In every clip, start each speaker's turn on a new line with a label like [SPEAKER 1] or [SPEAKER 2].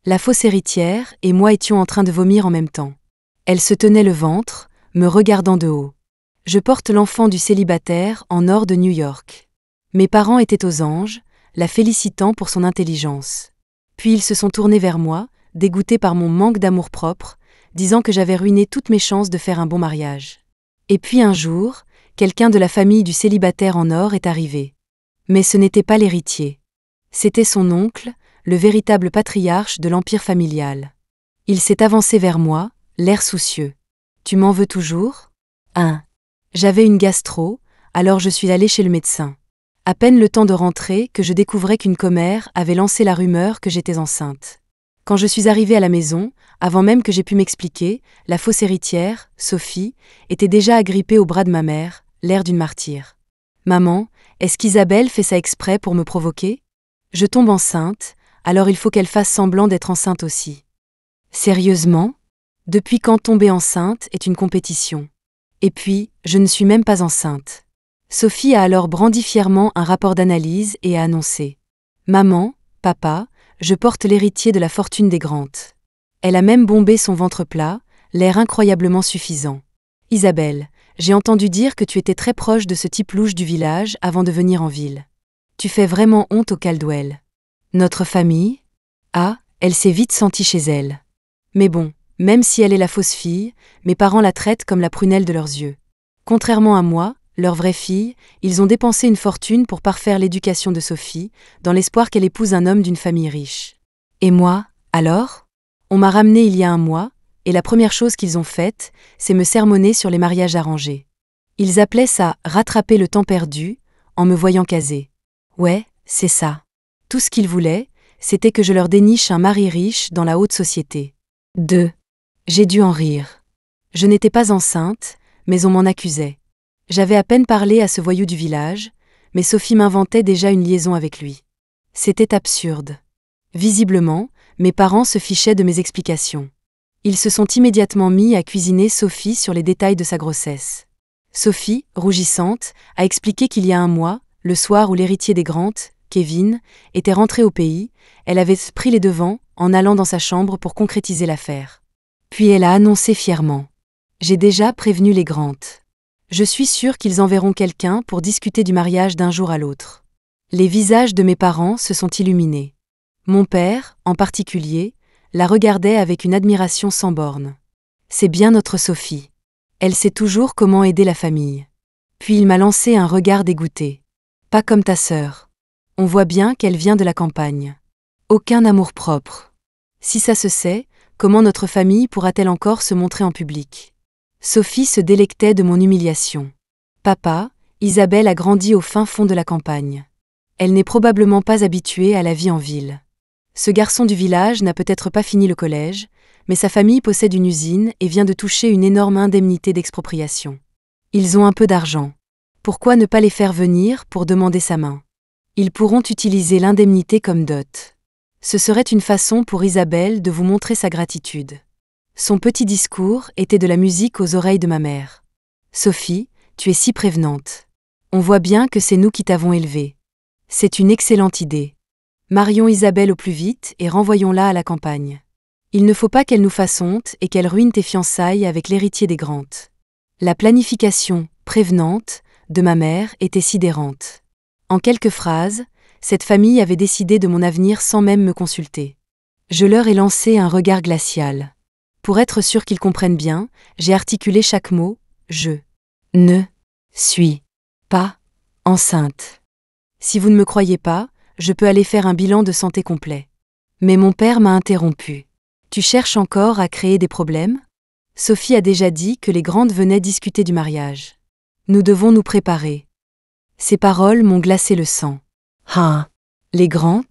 [SPEAKER 1] La fausse héritière et moi étions en train de vomir en même temps. Elle se tenait le ventre, me regardant de haut. Je porte l'enfant du célibataire en or de New York. Mes parents étaient aux anges, la félicitant pour son intelligence. Puis ils se sont tournés vers moi, dégoûtés par mon manque d'amour-propre, disant que j'avais ruiné toutes mes chances de faire un bon mariage. Et puis un jour, quelqu'un de la famille du célibataire en or est arrivé. Mais ce n'était pas l'héritier. C'était son oncle, le véritable patriarche de l'empire familial. Il s'est avancé vers moi, l'air soucieux. « Tu m'en veux toujours ?» J'avais une gastro, alors je suis allée chez le médecin. À peine le temps de rentrer que je découvrais qu'une commère avait lancé la rumeur que j'étais enceinte. Quand je suis arrivée à la maison, avant même que j'aie pu m'expliquer, la fausse héritière, Sophie, était déjà agrippée au bras de ma mère, l'air d'une martyre. « Maman, est-ce qu'Isabelle fait ça exprès pour me provoquer ? Je tombe enceinte, alors il faut qu'elle fasse semblant d'être enceinte aussi. » Sérieusement ? Depuis quand tomber enceinte est une compétition ? Et puis, je ne suis même pas enceinte. Sophie a alors brandi fièrement un rapport d'analyse et a annoncé « Maman, papa, je porte l'héritier de la fortune des Grant. » Elle a même bombé son ventre plat, l'air incroyablement suffisant. « Isabelle, j'ai entendu dire que tu étais très proche de ce type louche du village avant de venir en ville. Tu fais vraiment honte au Caldwell. Notre famille ? » Elle s'est vite sentie chez elle. Mais bon, même si elle est la fausse fille, mes parents la traitent comme la prunelle de leurs yeux. Contrairement à moi, leur vraie fille, ils ont dépensé une fortune pour parfaire l'éducation de Sophie, dans l'espoir qu'elle épouse un homme d'une famille riche. Et moi, alors ? On m'a ramenée il y a un mois, et la première chose qu'ils ont faite, c'est me sermonner sur les mariages arrangés. Ils appelaient ça « rattraper le temps perdu » en me voyant caser. Ouais, c'est ça. Tout ce qu'ils voulaient, c'était que je leur déniche un mari riche dans la haute société. J'ai dû en rire. Je n'étais pas enceinte, mais on m'en accusait. J'avais à peine parlé à ce voyou du village, mais Sophie m'inventait déjà une liaison avec lui. C'était absurde. Visiblement, mes parents se fichaient de mes explications. Ils se sont immédiatement mis à cuisiner Sophie sur les détails de sa grossesse. Sophie, rougissante, a expliqué qu'il y a un mois, le soir où l'héritier des Grant, Kevin, était rentré au pays, elle avait pris les devants en allant dans sa chambre pour concrétiser l'affaire. Puis elle a annoncé fièrement « J'ai déjà prévenu les Grant. Je suis sûre qu'ils enverront quelqu'un pour discuter du mariage d'un jour à l'autre. » Les visages de mes parents se sont illuminés. Mon père, en particulier, la regardait avec une admiration sans borne. C'est bien notre Sophie. Elle sait toujours comment aider la famille. Puis il m'a lancé un regard dégoûté. Pas comme ta sœur. On voit bien qu'elle vient de la campagne. Aucun amour-propre. Si ça se sait, comment notre famille pourra-t-elle encore se montrer en public ? Sophie se délectait de mon humiliation. Papa, Isabelle a grandi au fin fond de la campagne. Elle n'est probablement pas habituée à la vie en ville. Ce garçon du village n'a peut-être pas fini le collège, mais sa famille possède une usine et vient de toucher une énorme indemnité d'expropriation. Ils ont un peu d'argent. Pourquoi ne pas les faire venir pour demander sa main ? Ils pourront utiliser l'indemnité comme dot. Ce serait une façon pour Isabelle de vous montrer sa gratitude. Son petit discours était de la musique aux oreilles de ma mère. Sophie, tu es si prévenante. On voit bien que c'est nous qui t'avons élevée. C'est une excellente idée. Marions Isabelle au plus vite et renvoyons-la à la campagne. Il ne faut pas qu'elle nous fasse honte et qu'elle ruine tes fiançailles avec l'héritier des Grant. La planification, prévenante, de ma mère était sidérante. En quelques phrases, cette famille avait décidé de mon avenir sans même me consulter. Je leur ai lancé un regard glacial. Pour être sûr qu'ils comprennent bien, j'ai articulé chaque mot « je ne suis pas enceinte ». Si vous ne me croyez pas, je peux aller faire un bilan de santé complet. Mais mon père m'a interrompu. Tu cherches encore à créer des problèmes ? Sophie a déjà dit que les Grandes venaient discuter du mariage. Nous devons nous préparer. Ces paroles m'ont glacé le sang. Les Grant ?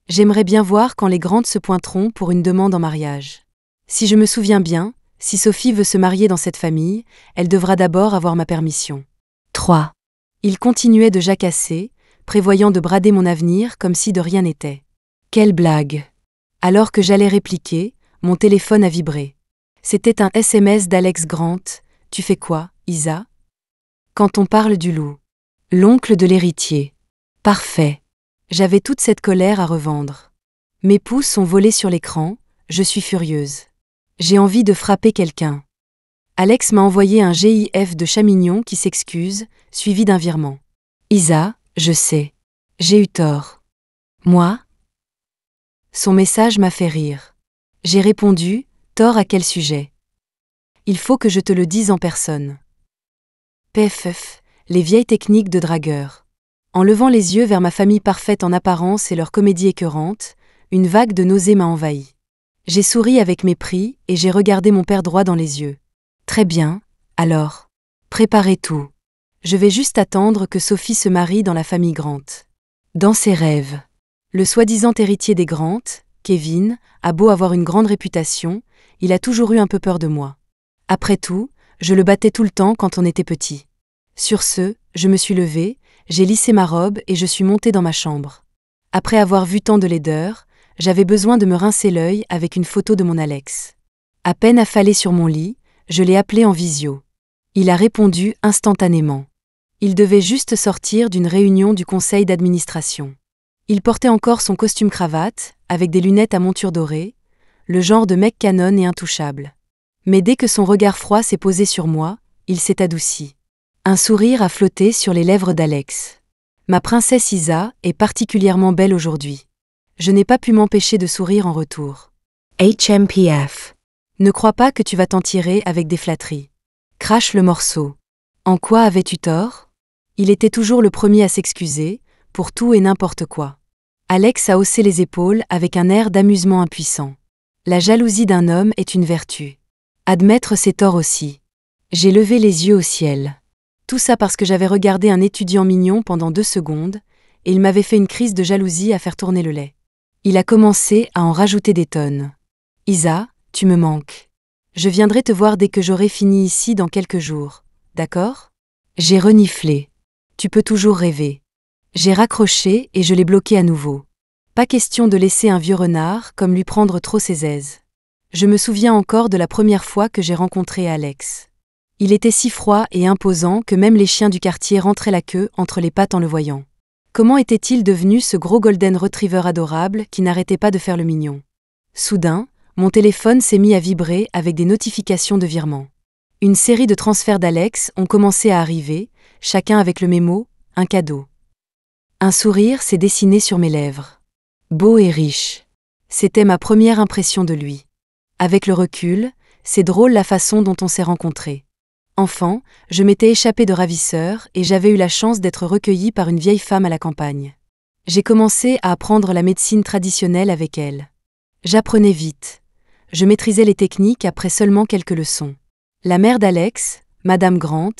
[SPEAKER 1] J'aimerais bien voir quand les Grant se pointeront pour une demande en mariage. Si je me souviens bien, si Sophie veut se marier dans cette famille, elle devra d'abord avoir ma permission. Il continuait de jacasser, prévoyant de brader mon avenir comme si de rien n'était. Quelle blague ! Alors que j'allais répliquer, mon téléphone a vibré. C'était un SMS d'Alex Grant. « Tu fais quoi, Isa ? » Quand on parle du loup. L'oncle de l'héritier. Parfait. J'avais toute cette colère à revendre. Mes pouces sont volés sur l'écran, je suis furieuse. J'ai envie de frapper quelqu'un. Alex m'a envoyé un GIF de chat mignon qui s'excuse, suivi d'un virement. Isa, je sais. J'ai eu tort. Moi? Son message m'a fait rire. J'ai répondu, tort à quel sujet? Il faut que je te le dise en personne. PFF, les vieilles techniques de dragueur. En levant les yeux vers ma famille parfaite en apparence et leur comédie écœurante, une vague de nausée m'a envahi. J'ai souri avec mépris et j'ai regardé mon père droit dans les yeux. Très bien, alors. Préparez tout. Je vais juste attendre que Sophie se marie dans la famille Grant. Dans ses rêves. Le soi-disant héritier des Grant, Kevin, a beau avoir une grande réputation, il a toujours eu un peu peur de moi. Après tout, je le battais tout le temps quand on était petit. Sur ce, je me suis levée, j'ai lissé ma robe et je suis montée dans ma chambre. Après avoir vu tant de laideur, j'avais besoin de me rincer l'œil avec une photo de mon Alex. À peine affalé sur mon lit, je l'ai appelé en visio. Il a répondu instantanément. Il devait juste sortir d'une réunion du conseil d'administration. Il portait encore son costume cravate, avec des lunettes à monture dorée, le genre de mec canon et intouchable. Mais dès que son regard froid s'est posé sur moi, il s'est adouci. Un sourire a flotté sur les lèvres d'Alex. Ma princesse Isa est particulièrement belle aujourd'hui. Je n'ai pas pu m'empêcher de sourire en retour. HMPF. Ne crois pas que tu vas t'en tirer avec des flatteries. Crache le morceau. En quoi avais-tu tort? Il était toujours le premier à s'excuser, pour tout et n'importe quoi. Alex a haussé les épaules avec un air d'amusement impuissant. La jalousie d'un homme est une vertu. Admettre ses torts aussi. J'ai levé les yeux au ciel. Tout ça parce que j'avais regardé un étudiant mignon pendant 2 secondes, et il m'avait fait une crise de jalousie à faire tourner le lait. Il a commencé à en rajouter des tonnes. Isa, tu me manques. Je viendrai te voir dès que j'aurai fini ici dans quelques jours, d'accord? J'ai reniflé. Tu peux toujours rêver. J'ai raccroché et je l'ai bloqué à nouveau. Pas question de laisser un vieux renard comme lui prendre trop ses aises. Je me souviens encore de la première fois que j'ai rencontré Alex. Il était si froid et imposant que même les chiens du quartier rentraient la queue entre les pattes en le voyant. Comment était-il devenu ce gros golden retriever adorable qui n'arrêtait pas de faire le mignon? Soudain, mon téléphone s'est mis à vibrer avec des notifications de virement. Une série de transferts d'Alex ont commencé à arriver, chacun avec le mémo « un cadeau ». Un sourire s'est dessiné sur mes lèvres. Beau et riche. C'était ma première impression de lui. Avec le recul, c'est drôle la façon dont on s'est rencontrés. Enfant, je m'étais échappée de ravisseur et j'avais eu la chance d'être recueillie par une vieille femme à la campagne. J'ai commencé à apprendre la médecine traditionnelle avec elle. J'apprenais vite. Je maîtrisais les techniques après seulement quelques leçons. La mère d'Alex, Madame Grant,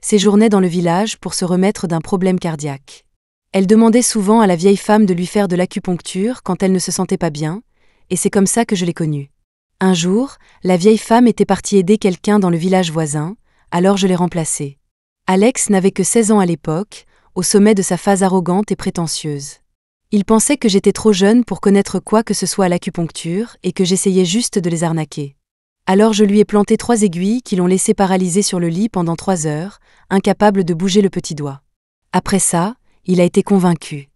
[SPEAKER 1] séjournait dans le village pour se remettre d'un problème cardiaque. Elle demandait souvent à la vieille femme de lui faire de l'acupuncture quand elle ne se sentait pas bien, et c'est comme ça que je l'ai connue. Un jour, la vieille femme était partie aider quelqu'un dans le village voisin, alors je l'ai remplacée. Alex n'avait que 16 ans à l'époque, au sommet de sa phase arrogante et prétentieuse. Il pensait que j'étais trop jeune pour connaître quoi que ce soit à l'acupuncture et que j'essayais juste de les arnaquer. Alors je lui ai planté 3 aiguilles qui l'ont laissé paralysé sur le lit pendant 3 heures, incapable de bouger le petit doigt. Après ça, il a été convaincu.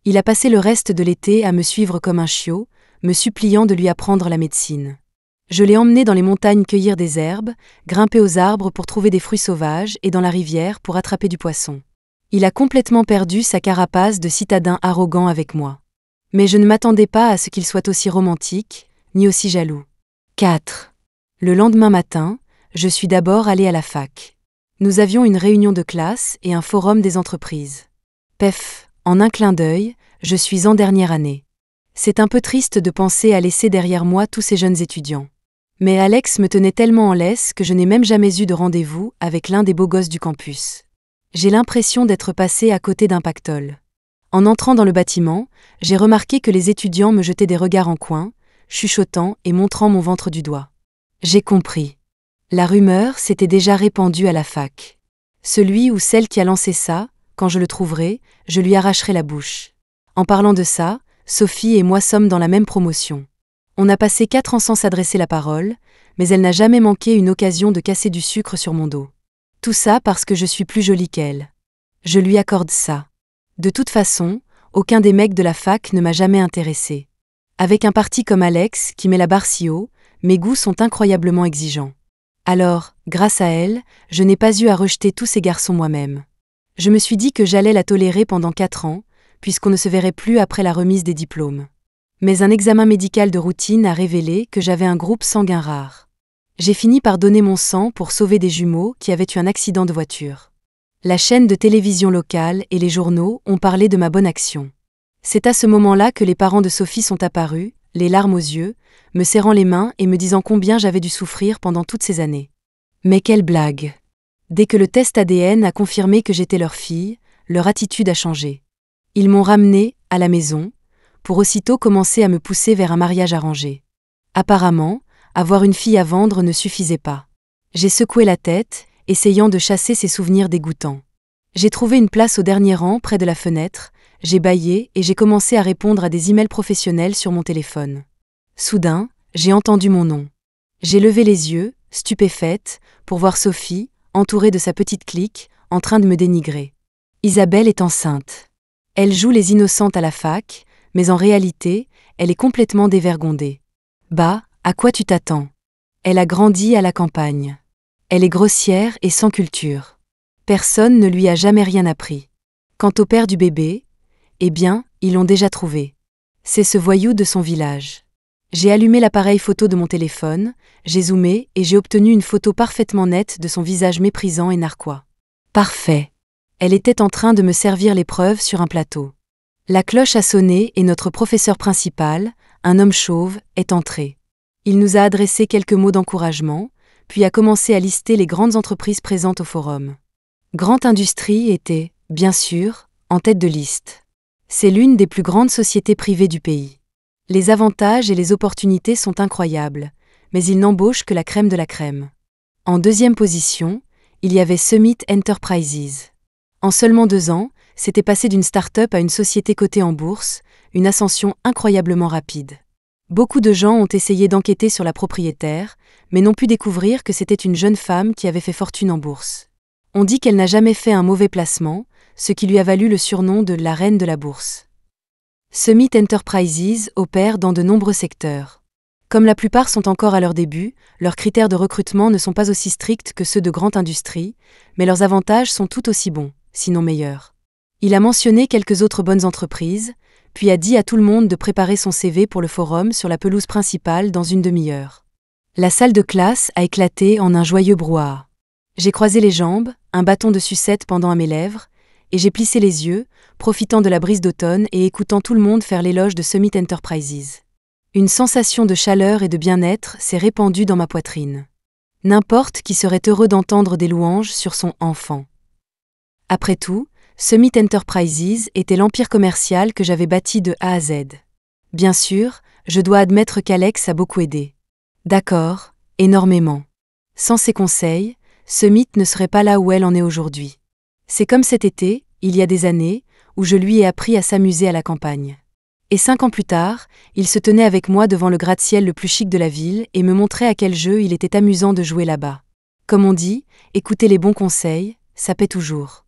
[SPEAKER 1] Il a passé le reste de l'été à me suivre comme un chiot, me suppliant de lui apprendre la médecine. Je l'ai emmené dans les montagnes cueillir des herbes, grimper aux arbres pour trouver des fruits sauvages et dans la rivière pour attraper du poisson. Il a complètement perdu sa carapace de citadin arrogant avec moi. Mais je ne m'attendais pas à ce qu'il soit aussi romantique, ni aussi jaloux. 4. Le lendemain matin, je suis d'abord allée à la fac. Nous avions une réunion de classe et un forum des entreprises. Pef, en un clin d'œil, je suis en dernière année. C'est un peu triste de penser à laisser derrière moi tous ces jeunes étudiants. Mais Alex me tenait tellement en laisse que je n'ai même jamais eu de rendez-vous avec l'un des beaux gosses du campus. J'ai l'impression d'être passée à côté d'un pactole. En entrant dans le bâtiment, j'ai remarqué que les étudiants me jetaient des regards en coin, chuchotant et montrant mon ventre du doigt. J'ai compris. La rumeur s'était déjà répandue à la fac. Celui ou celle qui a lancé ça, quand je le trouverai, je lui arracherai la bouche. En parlant de ça, Sophie et moi sommes dans la même promotion. On a passé 4 ans sans s'adresser la parole, mais elle n'a jamais manqué une occasion de casser du sucre sur mon dos. Tout ça parce que je suis plus jolie qu'elle. Je lui accorde ça. De toute façon, aucun des mecs de la fac ne m'a jamais intéressée. Avec un parti comme Alex qui met la barre si haut, mes goûts sont incroyablement exigeants. Alors, grâce à elle, je n'ai pas eu à rejeter tous ces garçons moi-même. Je me suis dit que j'allais la tolérer pendant 4 ans, puisqu'on ne se verrait plus après la remise des diplômes. Mais un examen médical de routine a révélé que j'avais un groupe sanguin rare. J'ai fini par donner mon sang pour sauver des jumeaux qui avaient eu un accident de voiture. La chaîne de télévision locale et les journaux ont parlé de ma bonne action. C'est à ce moment-là que les parents de Sophie sont apparus, les larmes aux yeux, me serrant les mains et me disant combien j'avais dû souffrir pendant toutes ces années. Mais quelle blague! Dès que le test ADN a confirmé que j'étais leur fille, leur attitude a changé. Ils m'ont ramenée à la maison, pour aussitôt commencer à me pousser vers un mariage arrangé. Apparemment, avoir une fille à vendre ne suffisait pas. J'ai secoué la tête, essayant de chasser ces souvenirs dégoûtants. J'ai trouvé une place au dernier rang près de la fenêtre, j'ai bâillé et j'ai commencé à répondre à des emails professionnels sur mon téléphone. Soudain, j'ai entendu mon nom. J'ai levé les yeux, stupéfaite, pour voir Sophie, entourée de sa petite clique, en train de me dénigrer. Isabelle est enceinte. Elle joue les innocentes à la fac, mais en réalité, elle est complètement dévergondée. Bah, à quoi tu t'attends? Elle a grandi à la campagne. Elle est grossière et sans culture. Personne ne lui a jamais rien appris. Quant au père du bébé, eh bien, ils l'ont déjà trouvé. C'est ce voyou de son village. J'ai allumé l'appareil photo de mon téléphone, j'ai zoomé et j'ai obtenu une photo parfaitement nette de son visage méprisant et narquois. Parfait. Elle était en train de me servir l'épreuve sur un plateau. La cloche a sonné et notre professeur principal, un homme chauve, est entré. Il nous a adressé quelques mots d'encouragement, puis a commencé à lister les grandes entreprises présentes au forum. Grande Industrie était, bien sûr, en tête de liste. C'est l'une des plus grandes sociétés privées du pays. Les avantages et les opportunités sont incroyables, mais ils n'embauchent que la crème de la crème. En deuxième position, il y avait Summit Enterprises. En seulement 2 ans, c'était passé d'une start-up à une société cotée en bourse, une ascension incroyablement rapide. Beaucoup de gens ont essayé d'enquêter sur la propriétaire, mais n'ont pu découvrir que c'était une jeune femme qui avait fait fortune en bourse. On dit qu'elle n'a jamais fait un mauvais placement, ce qui lui a valu le surnom de la reine de la bourse. Summit Enterprises opère dans de nombreux secteurs. Comme la plupart sont encore à leur début, leurs critères de recrutement ne sont pas aussi stricts que ceux de Grande Industrie, mais leurs avantages sont tout aussi bons, sinon meilleurs. Il a mentionné quelques autres bonnes entreprises, puis a dit à tout le monde de préparer son CV pour le forum sur la pelouse principale dans une demi-heure. La salle de classe a éclaté en un joyeux brouhaha. J'ai croisé les jambes, un bâton de sucette pendant à mes lèvres, et j'ai plissé les yeux, profitant de la brise d'automne et écoutant tout le monde faire l'éloge de Summit Enterprises. Une sensation de chaleur et de bien-être s'est répandue dans ma poitrine. N'importe qui serait heureux d'entendre des louanges sur son enfant. Après tout, Summit Enterprises était l'empire commercial que j'avais bâti de A à Z. Bien sûr, je dois admettre qu'Alex a beaucoup aidé. D'accord, énormément. Sans ses conseils, Summit ne serait pas là où elle en est aujourd'hui. C'est comme cet été, il y a des années, où je lui ai appris à s'amuser à la campagne. Et 5 ans plus tard, il se tenait avec moi devant le gratte-ciel le plus chic de la ville et me montrait à quel jeu il était amusant de jouer là-bas. Comme on dit, écouter les bons conseils, ça paie toujours.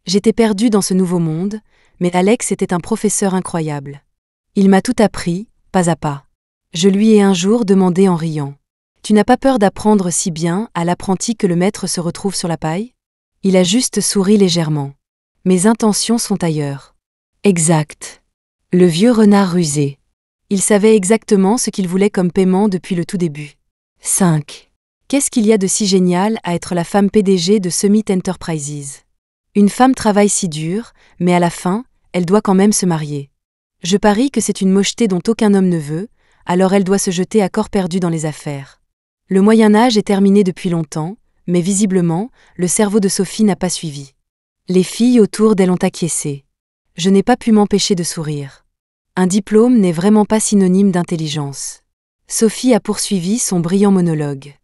[SPEAKER 1] J'étais perdue dans ce nouveau monde, mais Alex était un professeur incroyable. Il m'a tout appris, pas à pas. Je lui ai un jour demandé en riant. « Tu n'as pas peur d'apprendre si bien à l'apprenti que le maître se retrouve sur la paille ?» Il a juste souri légèrement. Mes intentions sont ailleurs. Exact. Le vieux renard rusé. Il savait exactement ce qu'il voulait comme paiement depuis le tout début. 5. Qu'est-ce qu'il y a de si génial à être la femme PDG de Summit Enterprises? Une femme travaille si dur, mais à la fin, elle doit quand même se marier. Je parie que c'est une mocheté dont aucun homme ne veut, alors elle doit se jeter à corps perdu dans les affaires. Le Moyen-Âge est terminé depuis longtemps, mais visiblement, le cerveau de Sophie n'a pas suivi. Les filles autour d'elle ont acquiescé. Je n'ai pas pu m'empêcher de sourire. Un diplôme n'est vraiment pas synonyme d'intelligence. Sophie a poursuivi son brillant monologue.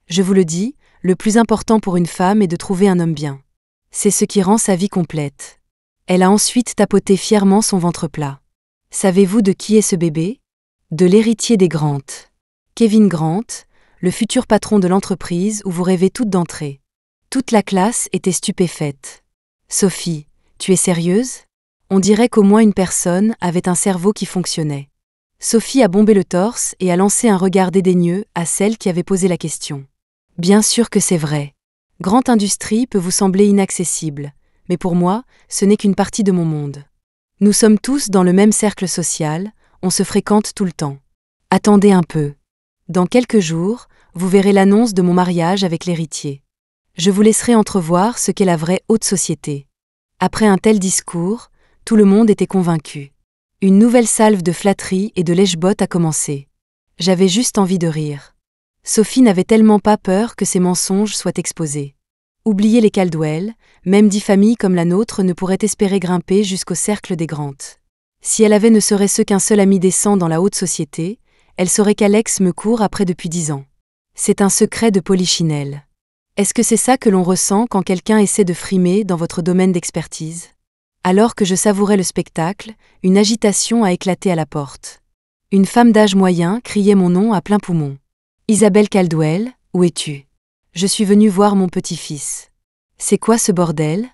[SPEAKER 1] Je vous le dis, le plus important pour une femme est de trouver un homme bien. C'est ce qui rend sa vie complète. Elle a ensuite tapoté fièrement son ventre plat. Savez-vous de qui est ce bébé? De l'héritier des Grant. Kevin Grant, le futur patron de l'entreprise où vous rêvez toutes d'entrer. Toute la classe était stupéfaite. Sophie, tu es sérieuse? On dirait qu'au moins une personne avait un cerveau qui fonctionnait. Sophie a bombé le torse et a lancé un regard dédaigneux à celle qui avait posé la question. Bien sûr que c'est vrai. Grande industrie peut vous sembler inaccessible, mais pour moi, ce n'est qu'une partie de mon monde. Nous sommes tous dans le même cercle social, on se fréquente tout le temps. Attendez un peu. Dans quelques jours, vous verrez l'annonce de mon mariage avec l'héritier. Je vous laisserai entrevoir ce qu'est la vraie haute société. Après un tel discours, tout le monde était convaincu. Une nouvelle salve de flatterie et de lèche-botte a commencé. J'avais juste envie de rire. Sophie n'avait tellement pas peur que ses mensonges soient exposés. Oubliez les Caldwell, même 10 familles comme la nôtre ne pourraient espérer grimper jusqu'au cercle des Grant. Si elle avait ne serait-ce qu'un seul ami décent dans la haute société, elle saurait qu'Alex me court après depuis 10 ans. C'est un secret de polichinelle. Est-ce que c'est ça que l'on ressent quand quelqu'un essaie de frimer dans votre domaine d'expertise ? Alors que je savourais le spectacle, une agitation a éclaté à la porte. Une femme d'âge moyen criait mon nom à plein poumon. « Isabelle Caldwell, où es-tu ? Je suis venue voir mon petit-fils. » C'est quoi ce bordel ?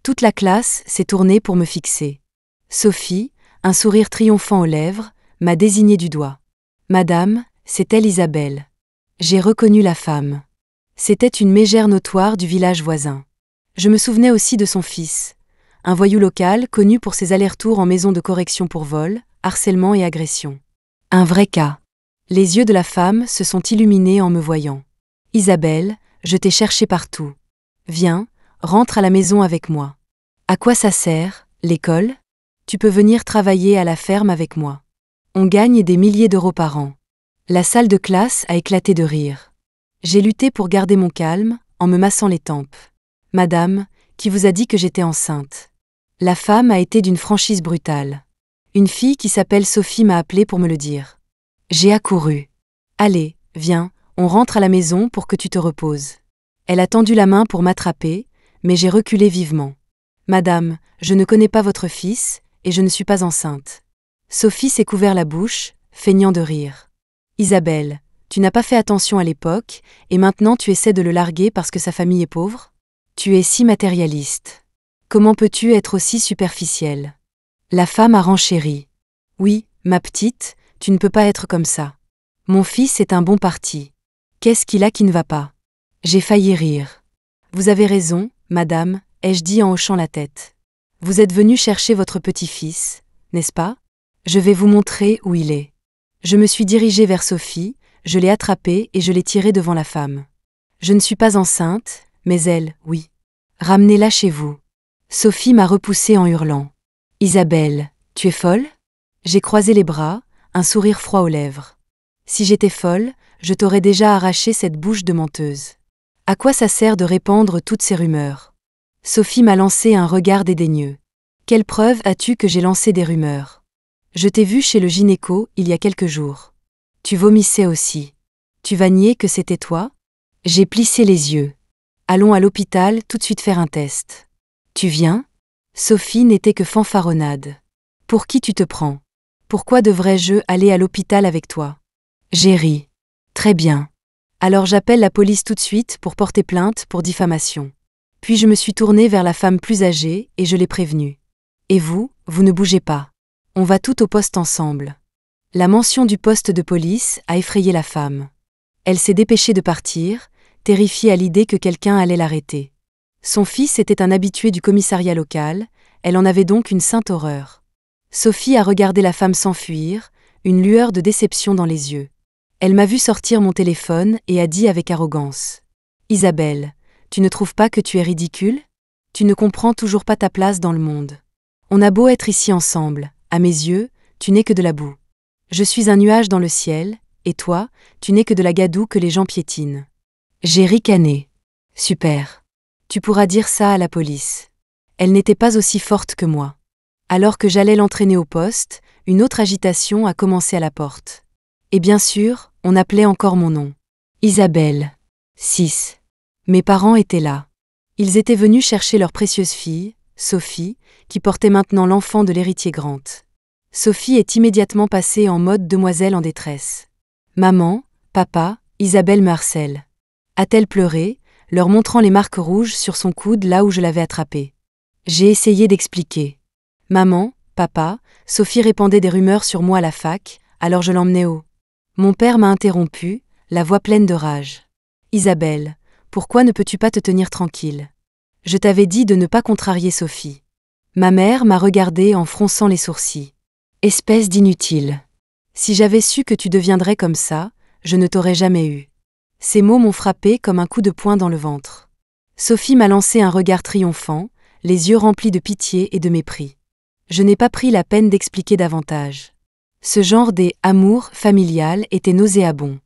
[SPEAKER 1] Toute la classe s'est tournée pour me fixer. Sophie, un sourire triomphant aux lèvres, m'a désignée du doigt. « Madame, c'est elle Isabelle. » J'ai reconnu la femme. C'était une mégère notoire du village voisin. Je me souvenais aussi de son fils, un voyou local connu pour ses allers-retours en maison de correction pour vol, harcèlement et agression. Un vrai cas. Les yeux de la femme se sont illuminés en me voyant. « Isabelle, je t'ai cherché partout. Viens, rentre à la maison avec moi. » « À quoi ça sert, l'école ? Tu peux venir travailler à la ferme avec moi. On gagne des milliers d'euros par an. » La salle de classe a éclaté de rire. J'ai lutté pour garder mon calme, en me massant les tempes. « Madame, qui vous a dit que j'étais enceinte ? » La femme a été d'une franchise brutale. Une fille qui s'appelle Sophie m'a appelé pour me le dire. J'ai accouru. « Allez, viens, on rentre à la maison pour que tu te reposes. » Elle a tendu la main pour m'attraper, mais j'ai reculé vivement. « Madame, je ne connais pas votre fils, et je ne suis pas enceinte. » Sophie s'est couvert la bouche, feignant de rire. « Isabelle, tu n'as pas fait attention à l'époque, et maintenant tu essaies de le larguer parce que sa famille est pauvre ? Tu es si matérialiste. Comment peux-tu être aussi superficielle ? » La femme a renchéri. « Oui, ma petite, tu ne peux pas être comme ça. Mon fils est un bon parti. Qu'est-ce qu'il a qui ne va pas ? » J'ai failli rire. « Vous avez raison, madame, » ai-je dit en hochant la tête. « Vous êtes venue chercher votre petit-fils, n'est-ce pas ? Je vais vous montrer où il est. » Je me suis dirigée vers Sophie, je l'ai attrapée et je l'ai tirée devant la femme. Je ne suis pas enceinte, mais elle, oui. Ramenez-la chez vous. Sophie m'a repoussée en hurlant. « Isabelle, tu es folle ? » J'ai croisé les bras, un sourire froid aux lèvres. Si j'étais folle, je t'aurais déjà arraché cette bouche de menteuse. À quoi ça sert de répandre toutes ces rumeurs ? Sophie m'a lancé un regard dédaigneux. Quelle preuve as-tu que j'ai lancé des rumeurs ? Je t'ai vu chez le gynéco il y a quelques jours. Tu vomissais aussi. Tu vas nier que c'était toi ? J'ai plissé les yeux. Allons à l'hôpital tout de suite faire un test. Tu viens ? Sophie n'était que fanfaronnade. Pour qui tu te prends ? Pourquoi devrais-je aller à l'hôpital avec toi ? J'ai ri. Très bien. Alors j'appelle la police tout de suite pour porter plainte pour diffamation. Puis je me suis tournée vers la femme plus âgée et je l'ai prévenue. Et vous, vous ne bougez pas. On va tout au poste ensemble. La mention du poste de police a effrayé la femme. Elle s'est dépêchée de partir, terrifiée à l'idée que quelqu'un allait l'arrêter. Son fils était un habitué du commissariat local, elle en avait donc une sainte horreur. Sophie a regardé la femme s'enfuir, une lueur de déception dans les yeux. Elle m'a vu sortir mon téléphone et a dit avec arrogance. « Isabelle, tu ne trouves pas que tu es ridicule ? Tu ne comprends toujours pas ta place dans le monde. On a beau être ici ensemble, à mes yeux, tu n'es que de la boue. Je suis un nuage dans le ciel, et toi, tu n'es que de la gadoue que les gens piétinent. » J'ai ricané. Super. Tu pourras dire ça à la police. Elle n'était pas aussi forte que moi. Alors que j'allais l'entraîner au poste, une autre agitation a commencé à la porte. Et bien sûr, on appelait encore mon nom. Isabelle. 6. Mes parents étaient là. Ils étaient venus chercher leur précieuse fille, Sophie, qui portait maintenant l'enfant de l'héritier Grant. Sophie est immédiatement passée en mode demoiselle en détresse. « Maman, papa, Isabelle me harcèle. » A-t-elle pleuré, leur montrant les marques rouges sur son coude là où je l'avais attrapée. J'ai essayé d'expliquer. « Maman, papa, Sophie répandait des rumeurs sur moi à la fac, Alors je l'emmenai au. Mon père m'a interrompu, la voix pleine de rage. Isabelle, pourquoi ne peux-tu pas te tenir tranquille? Je t'avais dit de ne pas contrarier Sophie. Ma mère m'a regardée en fronçant les sourcils. Espèce d'inutile. Si j'avais su que tu deviendrais comme ça, je ne t'aurais jamais eu. Ces mots m'ont frappé comme un coup de poing dans le ventre. Sophie m'a lancé un regard triomphant, les yeux remplis de pitié et de mépris. Je n'ai pas pris la peine d'expliquer davantage. Ce genre d'amour familial était nauséabond.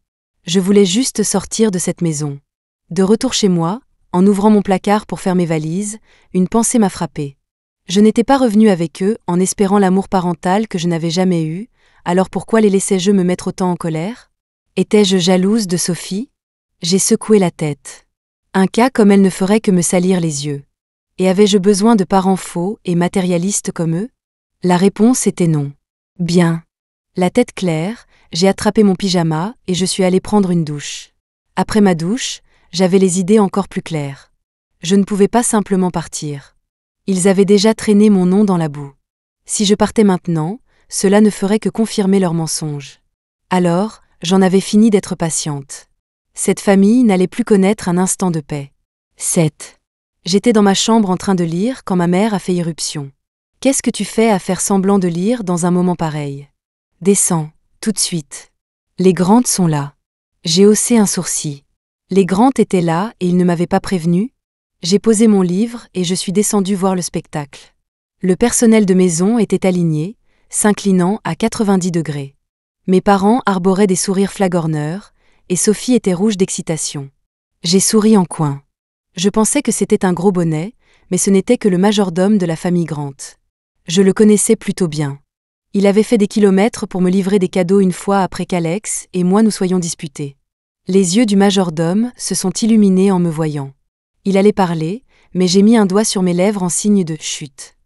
[SPEAKER 1] Je voulais juste sortir de cette maison. De retour chez moi, en ouvrant mon placard pour faire mes valises, une pensée m'a frappée. Je n'étais pas revenue avec eux en espérant l'amour parental que je n'avais jamais eu, alors pourquoi les laissais-je me mettre autant en colère? Étais-je jalouse de Sophie? J'ai secoué la tête. Un cas comme elle ne ferait que me salir les yeux. Et avais-je besoin de parents faux et matérialistes comme eux? La réponse était non. Bien. La tête claire, j'ai attrapé mon pyjama et je suis allée prendre une douche. Après ma douche, j'avais les idées encore plus claires. Je ne pouvais pas simplement partir. Ils avaient déjà traîné mon nom dans la boue. Si je partais maintenant, cela ne ferait que confirmer leur mensonge. Alors, j'en avais fini d'être patiente. Cette famille n'allait plus connaître un instant de paix. 7. J'étais dans ma chambre en train de lire quand ma mère a fait irruption. Qu'est-ce que tu fais à faire semblant de lire dans un moment pareil? Descends, tout de suite. Les Grantes sont là. J'ai haussé un sourcil. Les Grantes étaient là et ils ne m'avaient pas prévenu? J'ai posé mon livre et je suis descendue voir le spectacle. Le personnel de maison était aligné, s'inclinant à 90 degrés. Mes parents arboraient des sourires flagorneurs, et Sophie était rouge d'excitation. J'ai souri en coin. Je pensais que c'était un gros bonnet, mais ce n'était que le majordome de la famille Grant. Je le connaissais plutôt bien. Il avait fait des kilomètres pour me livrer des cadeaux une fois après qu'Alex et moi nous soyons disputés. Les yeux du majordome se sont illuminés en me voyant. Il allait parler, mais j'ai mis un doigt sur mes lèvres en signe de « chut ».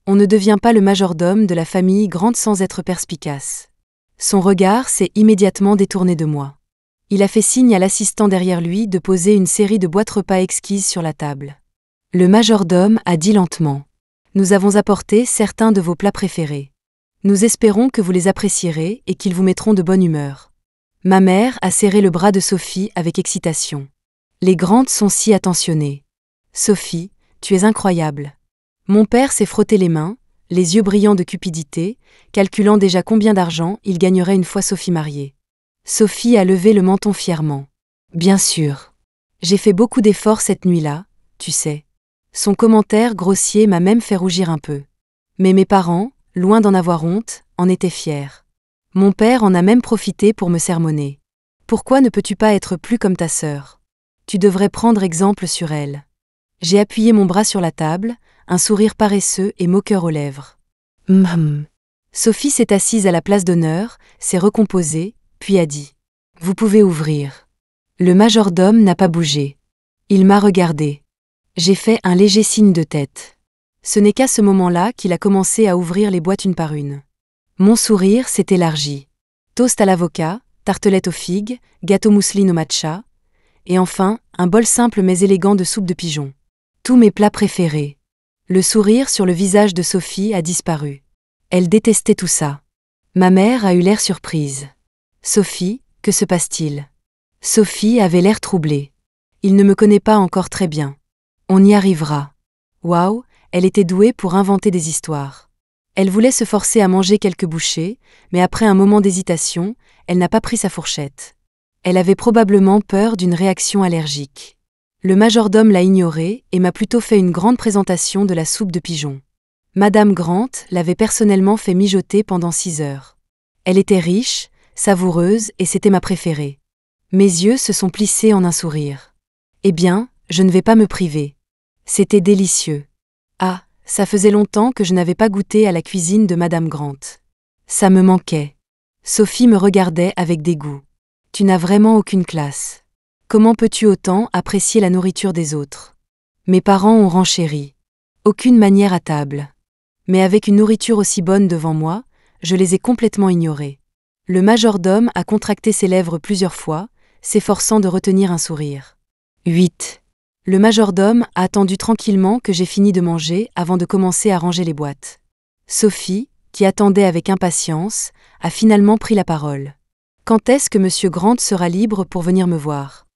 [SPEAKER 1] On ne devient pas le majordome de la famille Grant sans être perspicace. Son regard s'est immédiatement détourné de moi. Il a fait signe à l'assistant derrière lui de poser une série de boîtes repas exquises sur la table. Le majordome a dit lentement. « Nous avons apporté certains de vos plats préférés. Nous espérons que vous les apprécierez et qu'ils vous mettront de bonne humeur. » Ma mère a serré le bras de Sophie avec excitation. Les Grantes sont si attentionnées. « Sophie, tu es incroyable. » Mon père s'est frotté les mains, les yeux brillants de cupidité, calculant déjà combien d'argent il gagnerait une fois Sophie mariée. Sophie a levé le menton fièrement. « Bien sûr. J'ai fait beaucoup d'efforts cette nuit-là, tu sais. » Son commentaire grossier m'a même fait rougir un peu. Mais mes parents, loin d'en avoir honte, en étaient fiers. Mon père en a même profité pour me sermonner. « Pourquoi ne peux-tu pas être plus comme ta sœur? Tu devrais prendre exemple sur elle. » J'ai appuyé mon bras sur la table, un sourire paresseux et moqueur aux lèvres. Sophie s'est assise à la place d'honneur, s'est recomposée, puis a dit « Vous pouvez ouvrir. » Le majordome n'a pas bougé. Il m'a regardé. J'ai fait un léger signe de tête. Ce n'est qu'à ce moment-là qu'il a commencé à ouvrir les boîtes une par une. Mon sourire s'est élargi. Toast à l'avocat, tartelette aux figues, gâteau mousseline au matcha, et enfin, un bol simple mais élégant de soupe de pigeon. Tous mes plats préférés. Le sourire sur le visage de Sophie a disparu. Elle détestait tout ça. Ma mère a eu l'air surprise. « Sophie, que se passe-t-il » Sophie avait l'air troublée. « Il ne me connaît pas encore très bien. On y arrivera. » Waouh, elle était douée pour inventer des histoires. Elle voulait se forcer à manger quelques bouchées, mais après un moment d'hésitation, elle n'a pas pris sa fourchette. Elle avait probablement peur d'une réaction allergique. Le majordome l'a ignorée et m'a plutôt fait une grande présentation de la soupe de pigeon. Madame Grant l'avait personnellement fait mijoter pendant 6 heures. Elle était riche, savoureuse et c'était ma préférée. Mes yeux se sont plissés en un sourire. Eh bien, je ne vais pas me priver. C'était délicieux. Ah, ça faisait longtemps que je n'avais pas goûté à la cuisine de Madame Grant. Ça me manquait. Sophie me regardait avec dégoût. Tu n'as vraiment aucune classe. Comment peux-tu autant apprécier la nourriture des autres? Mes parents ont renchéri. Aucune manière à table. Mais avec une nourriture aussi bonne devant moi, je les ai complètement ignorés. Le majordome a contracté ses lèvres plusieurs fois, s'efforçant de retenir un sourire. 8. Le majordome a attendu tranquillement que j'ai fini de manger avant de commencer à ranger les boîtes. Sophie, qui attendait avec impatience, a finalement pris la parole. Quand est-ce que Monsieur Grant sera libre pour venir me voir?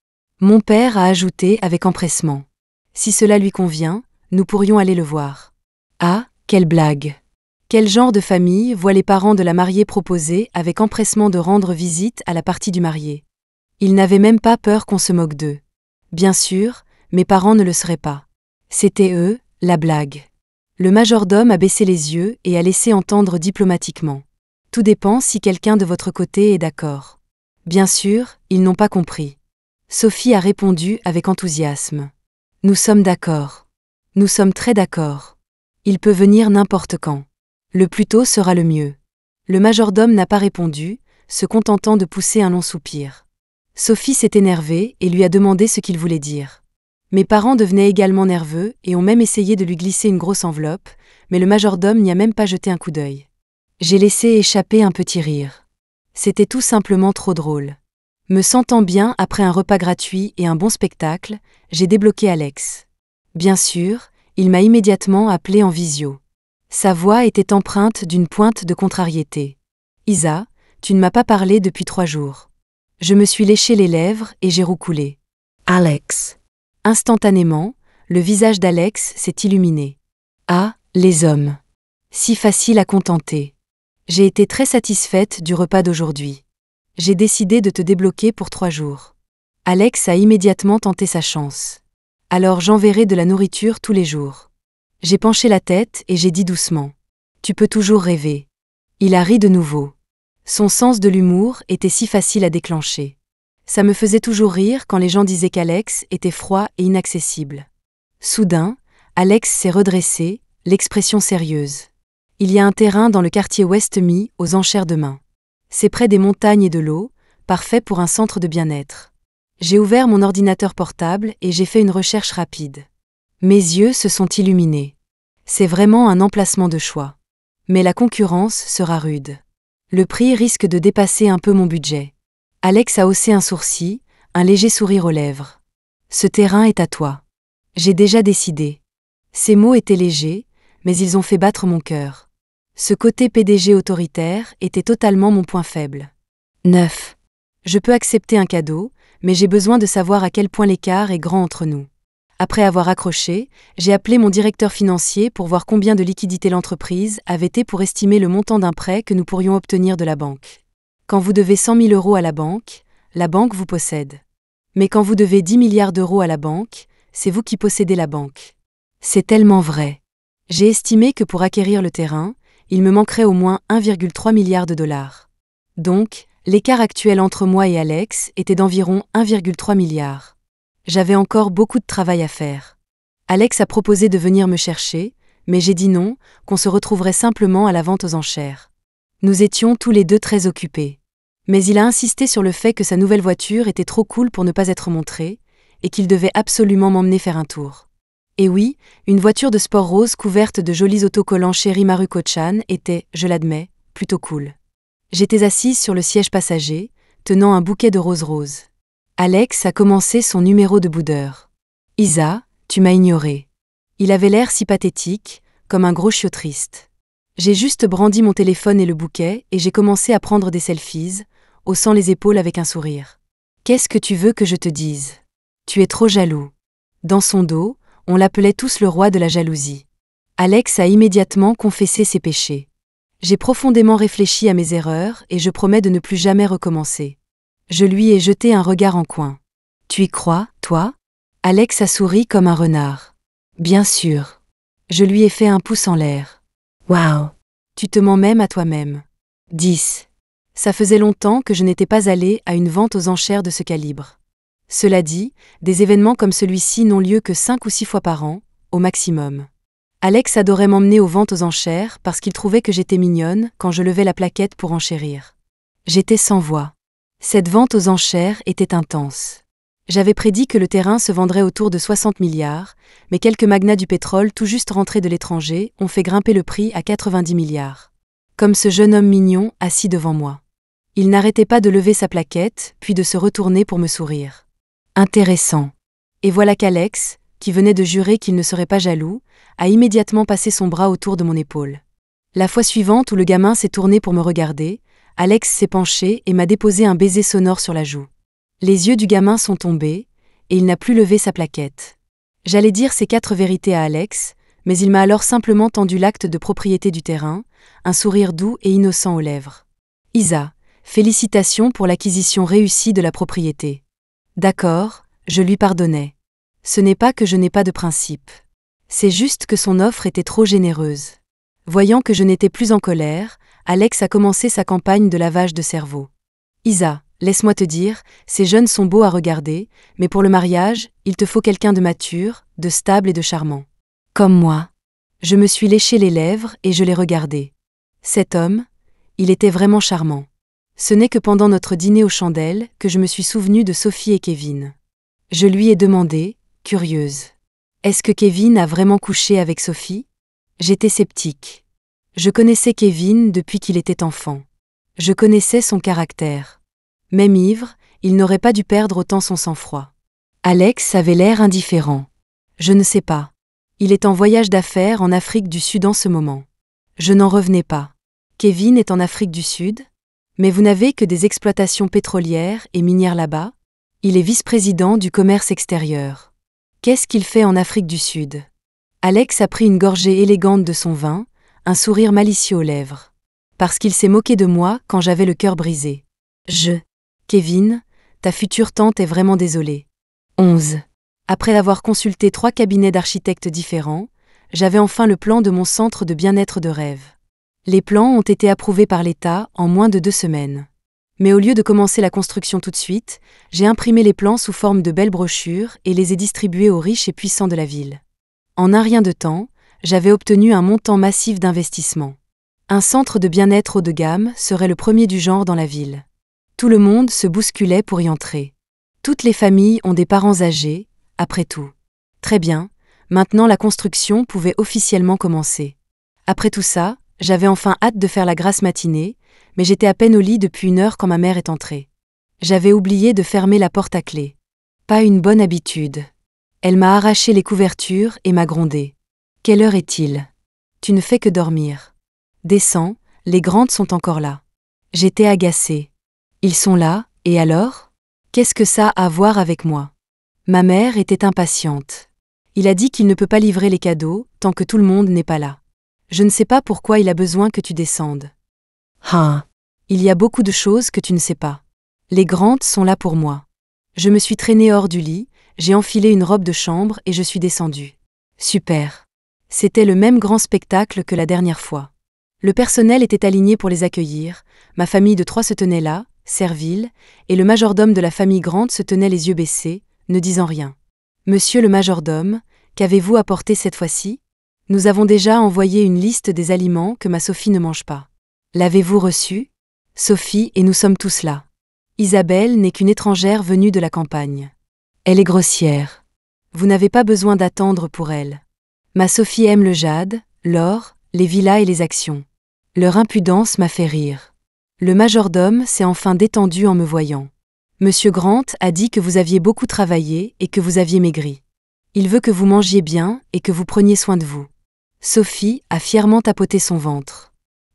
[SPEAKER 1] Mon père a ajouté avec empressement. Si cela lui convient, nous pourrions aller le voir. Ah, quelle blague! Quel genre de famille voit les parents de la mariée proposer avec empressement de rendre visite à la partie du marié? Ils n'avaient même pas peur qu'on se moque d'eux. Bien sûr, mes parents ne le seraient pas. C'était eux, la blague. Le majordome a baissé les yeux et a laissé entendre diplomatiquement. Tout dépend si quelqu'un de votre côté est d'accord. Bien sûr, ils n'ont pas compris. Sophie a répondu avec enthousiasme. Nous sommes d'accord. Nous sommes très d'accord. Il peut venir n'importe quand. Le plus tôt sera le mieux. Le majordome n'a pas répondu, se contentant de pousser un long soupir. Sophie s'est énervée et lui a demandé ce qu'il voulait dire. Mes parents devenaient également nerveux et ont même essayé de lui glisser une grosse enveloppe, mais le majordome n'y a même pas jeté un coup d'œil. J'ai laissé échapper un petit rire. C'était tout simplement trop drôle. Me sentant bien après un repas gratuit et un bon spectacle, j'ai débloqué Alex. Bien sûr, il m'a immédiatement appelé en visio. Sa voix était empreinte d'une pointe de contrariété. « Isa, tu ne m'as pas parlé depuis 3 jours. » Je me suis léché les lèvres et j'ai roucoulé. « Alex. » Instantanément, le visage d'Alex s'est illuminé. « Ah, les hommes. Si facile à contenter. J'ai été très satisfaite du repas d'aujourd'hui. J'ai décidé de te débloquer pour 3 jours. » Alex a immédiatement tenté sa chance. « Alors j'enverrai de la nourriture tous les jours. » J'ai penché la tête et j'ai dit doucement. « Tu peux toujours rêver. » Il a ri de nouveau. Son sens de l'humour était si facile à déclencher. Ça me faisait toujours rire quand les gens disaient qu'Alex était froid et inaccessible. Soudain, Alex s'est redressé, l'expression sérieuse. « Il y a un terrain dans le quartier West Mee aux enchères demain. C'est près des montagnes et de l'eau, parfait pour un centre de bien-être. » J'ai ouvert mon ordinateur portable et j'ai fait une recherche rapide. Mes yeux se sont illuminés. C'est vraiment un emplacement de choix. Mais la concurrence sera rude. Le prix risque de dépasser un peu mon budget. Alex a haussé un sourcil, un léger sourire aux lèvres. Ce terrain est à toi. J'ai déjà décidé. Ces mots étaient légers, mais ils ont fait battre mon cœur. Ce côté PDG autoritaire était totalement mon point faible. 9. Je peux accepter un cadeau, mais j'ai besoin de savoir à quel point l'écart est grand entre nous. Après avoir accroché, j'ai appelé mon directeur financier pour voir combien de liquidités l'entreprise avait pour estimer le montant d'un prêt que nous pourrions obtenir de la banque. Quand vous devez 100 000 € à la banque vous possède. Mais quand vous devez 10 milliards d'euros à la banque, c'est vous qui possédez la banque. C'est tellement vrai. J'ai estimé que pour acquérir le terrain, il me manquerait au moins 1,3 milliard de dollars. Donc, l'écart actuel entre moi et Alex était d'environ 1,3 milliard. J'avais encore beaucoup de travail à faire. Alex a proposé de venir me chercher, mais j'ai dit non, qu'on se retrouverait simplement à la vente aux enchères. Nous étions tous les deux très occupés. Mais il a insisté sur le fait que sa nouvelle voiture était trop cool pour ne pas être montrée, et qu'il devait absolument m'emmener faire un tour. Et oui, une voiture de sport rose couverte de jolis autocollants chéri Maruko-chan était, je l'admets, plutôt cool. J'étais assise sur le siège passager, tenant un bouquet de roses roses. Alex a commencé son numéro de boudeur. « Isa, tu m'as ignoré. » Il avait l'air si pathétique, comme un gros chiot triste. J'ai juste brandi mon téléphone et le bouquet et j'ai commencé à prendre des selfies, haussant les épaules avec un sourire. « Qu'est-ce que tu veux que je te dise? Tu es trop jaloux. » Dans son dos, on l'appelait tous le roi de la jalousie. Alex a immédiatement confessé ses péchés. J'ai profondément réfléchi à mes erreurs et je promets de ne plus jamais recommencer. Je lui ai jeté un regard en coin. « Tu y crois, toi ?» Alex a souri comme un renard. « Bien sûr. » Je lui ai fait un pouce en l'air. « Waouh. Tu te mens même à toi-même. » 10. Ça faisait longtemps que je n'étais pas allée à une vente aux enchères de ce calibre. Cela dit, des événements comme celui-ci n'ont lieu que 5 ou 6 fois par an, au maximum. Alex adorait m'emmener aux ventes aux enchères parce qu'il trouvait que j'étais mignonne quand je levais la plaquette pour enchérir. J'étais sans voix. Cette vente aux enchères était intense. J'avais prédit que le terrain se vendrait autour de 60 milliards, mais quelques magnats du pétrole tout juste rentrés de l'étranger ont fait grimper le prix à 90 milliards. Comme ce jeune homme mignon assis devant moi. Il n'arrêtait pas de lever sa plaquette, puis de se retourner pour me sourire. Intéressant. Et voilà qu'Alex, qui venait de jurer qu'il ne serait pas jaloux, a immédiatement passé son bras autour de mon épaule. La fois suivante où le gamin s'est tourné pour me regarder, Alex s'est penché et m'a déposé un baiser sonore sur la joue. Les yeux du gamin sont tombés, et il n'a plus levé sa plaquette. J'allais dire ces 4 vérités à Alex, mais il m'a alors simplement tendu l'acte de propriété du terrain, un sourire doux et innocent aux lèvres. Isa, félicitations pour l'acquisition réussie de la propriété. D'accord, je lui pardonnais. Ce n'est pas que je n'ai pas de principe. C'est juste que son offre était trop généreuse. Voyant que je n'étais plus en colère, Alex a commencé sa campagne de lavage de cerveau. Isa, laisse-moi te dire, ces jeunes sont beaux à regarder, mais pour le mariage, il te faut quelqu'un de mature, de stable et de charmant. Comme moi. Je me suis léché les lèvres et je l'ai regardé. Cet homme, il était vraiment charmant. Ce n'est que pendant notre dîner aux chandelles que je me suis souvenu de Sophie et Kevin. Je lui ai demandé, curieuse. Est-ce que Kevin a vraiment couché avec Sophie ? J'étais sceptique. Je connaissais Kevin depuis qu'il était enfant. Je connaissais son caractère. Même ivre, il n'aurait pas dû perdre autant son sang-froid. Alex avait l'air indifférent. Je ne sais pas. Il est en voyage d'affaires en Afrique du Sud en ce moment. Je n'en revenais pas. Kevin est en Afrique du Sud ? Mais vous n'avez que des exploitations pétrolières et minières là-bas ? Il est vice-président du commerce extérieur. Qu'est-ce qu'il fait en Afrique du Sud ? Alex a pris une gorgée élégante de son vin, un sourire malicieux aux lèvres. Parce qu'il s'est moqué de moi quand j'avais le cœur brisé. Kevin, ta future tante est vraiment désolée. 11. Après avoir consulté 3 cabinets d'architectes différents, j'avais enfin le plan de mon centre de bien-être de rêve. Les plans ont été approuvés par l'État en moins de 2 semaines. Mais au lieu de commencer la construction tout de suite, j'ai imprimé les plans sous forme de belles brochures et les ai distribués aux riches et puissants de la ville. En un rien de temps, j'avais obtenu un montant massif d'investissement. Un centre de bien-être haut de gamme serait le premier du genre dans la ville. Tout le monde se bousculait pour y entrer. Toutes les familles ont des parents âgés, après tout. Très bien, maintenant la construction pouvait officiellement commencer. Après tout ça, j'avais enfin hâte de faire la grasse matinée, mais j'étais à peine au lit depuis 1 heure quand ma mère est entrée. J'avais oublié de fermer la porte à clé. Pas une bonne habitude. Elle m'a arraché les couvertures et m'a grondé. Quelle heure est-il ? Tu ne fais que dormir. Descends, les grandes sont encore là. J'étais agacée. Ils sont là, et alors ? Qu'est-ce que ça a à voir avec moi ? Ma mère était impatiente. Il a dit qu'il ne peut pas livrer les cadeaux tant que tout le monde n'est pas là. Je ne sais pas pourquoi il a besoin que tu descendes. Il y a beaucoup de choses que tu ne sais pas. Les grandes sont là pour moi. Je me suis traînée hors du lit, j'ai enfilé une robe de chambre et je suis descendue. Super. C'était le même grand spectacle que la dernière fois. Le personnel était aligné pour les accueillir, ma famille de 3 se tenait là, servile, et le majordome de la famille grande se tenait les yeux baissés, ne disant rien. Monsieur le majordome, qu'avez-vous apporté cette fois-ci ? Nous avons déjà envoyé une liste des aliments que ma Sophie ne mange pas. L'avez-vous reçue ? Sophie et nous sommes tous là. Isabelle n'est qu'une étrangère venue de la campagne. Elle est grossière. Vous n'avez pas besoin d'attendre pour elle. Ma Sophie aime le jade, l'or, les villas et les actions. Leur impudence m'a fait rire. Le majordome s'est enfin détendu en me voyant. Monsieur Grant a dit que vous aviez beaucoup travaillé et que vous aviez maigri. Il veut que vous mangiez bien et que vous preniez soin de vous. Sophie a fièrement tapoté son ventre.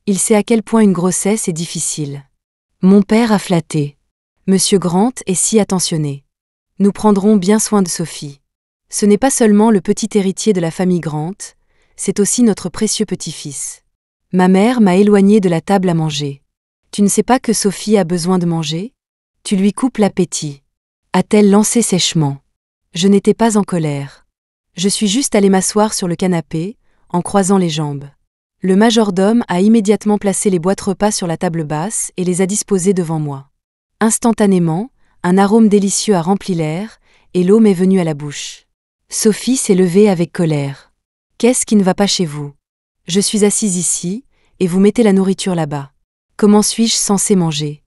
[SPEAKER 1] Il sait à quel point une grossesse est difficile. Mon père a flatté. Monsieur Grant est si attentionné. Nous prendrons bien soin de Sophie. Ce n'est pas seulement le petit héritier de la famille Grant, c'est aussi notre précieux petit-fils. Ma mère m'a éloignée de la table à manger. Tu ne sais pas que Sophie a besoin de manger ? Tu lui coupes l'appétit. A-t-elle lancé sèchement. Je n'étais pas en colère. Je suis juste allée m'asseoir sur le canapé, en croisant les jambes. Le majordome a immédiatement placé les boîtes repas sur la table basse et les a disposées devant moi. Instantanément, un arôme délicieux a rempli l'air, et l'eau m'est venue à la bouche. Sophie s'est levée avec colère. Qu'est-ce qui ne va pas chez vous ? Je suis assise ici, et vous mettez la nourriture là-bas. Comment suis-je censée manger ?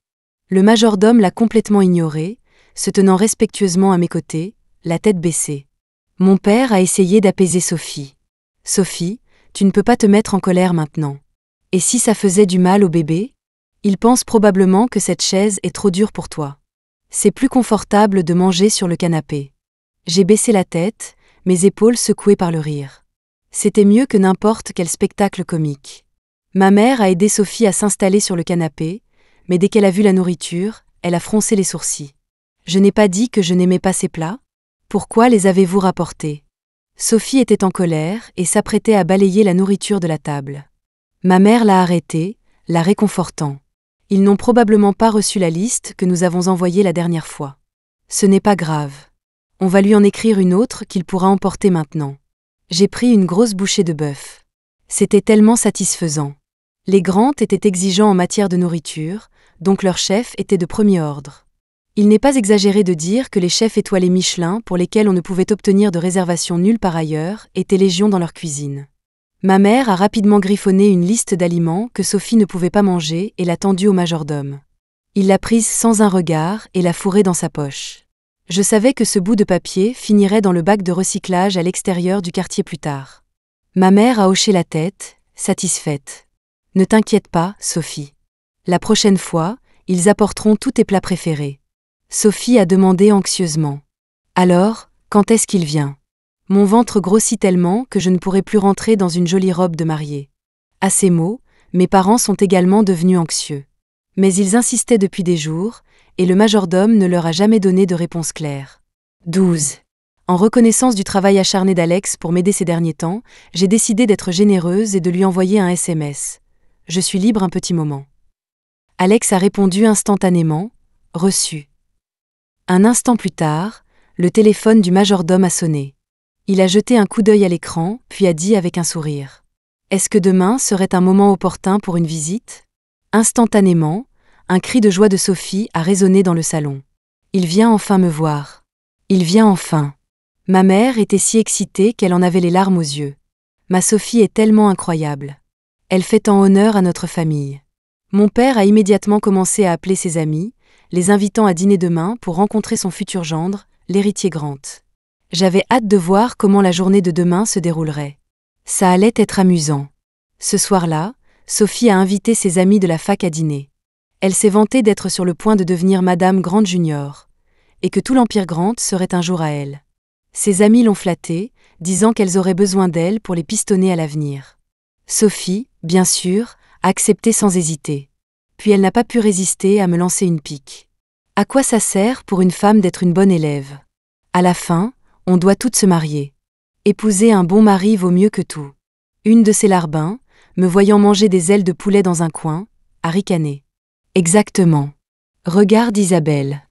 [SPEAKER 1] Le majordome l'a complètement ignoré, se tenant respectueusement à mes côtés, la tête baissée. Mon père a essayé d'apaiser Sophie. Sophie, tu ne peux pas te mettre en colère maintenant. Et si ça faisait du mal au bébé ? Il pense probablement que cette chaise est trop dure pour toi. C'est plus confortable de manger sur le canapé. J'ai baissé la tête, mes épaules secouées par le rire. C'était mieux que n'importe quel spectacle comique. Ma mère a aidé Sophie à s'installer sur le canapé, mais dès qu'elle a vu la nourriture, elle a froncé les sourcils. Je n'ai pas dit que je n'aimais pas ces plats? Pourquoi les avez-vous rapportés? Sophie était en colère et s'apprêtait à balayer la nourriture de la table. Ma mère l'a arrêtée, la réconfortant. Ils n'ont probablement pas reçu la liste que nous avons envoyée la dernière fois. Ce n'est pas grave. On va lui en écrire une autre qu'il pourra emporter maintenant. J'ai pris une grosse bouchée de bœuf. C'était tellement satisfaisant. Les Grant étaient exigeants en matière de nourriture, donc leur chef était de premier ordre. Il n'est pas exagéré de dire que les chefs étoilés Michelin, pour lesquels on ne pouvait obtenir de réservation nulle par ailleurs, étaient légion dans leur cuisine. Ma mère a rapidement griffonné une liste d'aliments que Sophie ne pouvait pas manger et l'a tendue au majordome. Il l'a prise sans un regard et l'a fourrée dans sa poche. Je savais que ce bout de papier finirait dans le bac de recyclage à l'extérieur du quartier plus tard. Ma mère a hoché la tête, satisfaite. « Ne t'inquiète pas, Sophie. La prochaine fois, ils apporteront tous tes plats préférés. » Sophie a demandé anxieusement. « Alors, quand est-ce qu'il vient ? Mon ventre grossit tellement que je ne pourrai plus rentrer dans une jolie robe de mariée. » À ces mots, mes parents sont également devenus anxieux. Mais ils insistaient depuis des jours, et le majordome ne leur a jamais donné de réponse claire. 12. En reconnaissance du travail acharné d'Alex pour m'aider ces derniers temps, j'ai décidé d'être généreuse et de lui envoyer un SMS. « Je suis libre un petit moment. » Alex a répondu instantanément. « Reçu. » Un instant plus tard, le téléphone du majordome a sonné. Il a jeté un coup d'œil à l'écran, puis a dit avec un sourire. « Est-ce que demain serait un moment opportun pour une visite ?» Instantanément, un cri de joie de Sophie a résonné dans le salon. « Il vient enfin me voir. Il vient enfin. » Ma mère était si excitée qu'elle en avait les larmes aux yeux. Ma Sophie est tellement incroyable. Elle fait tant honneur à notre famille. Mon père a immédiatement commencé à appeler ses amis, les invitant à dîner demain pour rencontrer son futur gendre, l'héritier Grant. J'avais hâte de voir comment la journée de demain se déroulerait. Ça allait être amusant. Ce soir-là, Sophie a invité ses amis de la fac à dîner. Elle s'est vantée d'être sur le point de devenir Madame Grant Junior, et que tout l'Empire Grant serait un jour à elle. Ses amis l'ont flattée, disant qu'elles auraient besoin d'elle pour les pistonner à l'avenir. Sophie, bien sûr, a accepté sans hésiter. Puis elle n'a pas pu résister à me lancer une pique. À quoi ça sert pour une femme d'être une bonne élève ? À la fin, on doit toutes se marier. Épouser un bon mari vaut mieux que tout. Une de ces larbins, me voyant manger des ailes de poulet dans un coin, a ricané. Exactement. Regarde Isabelle.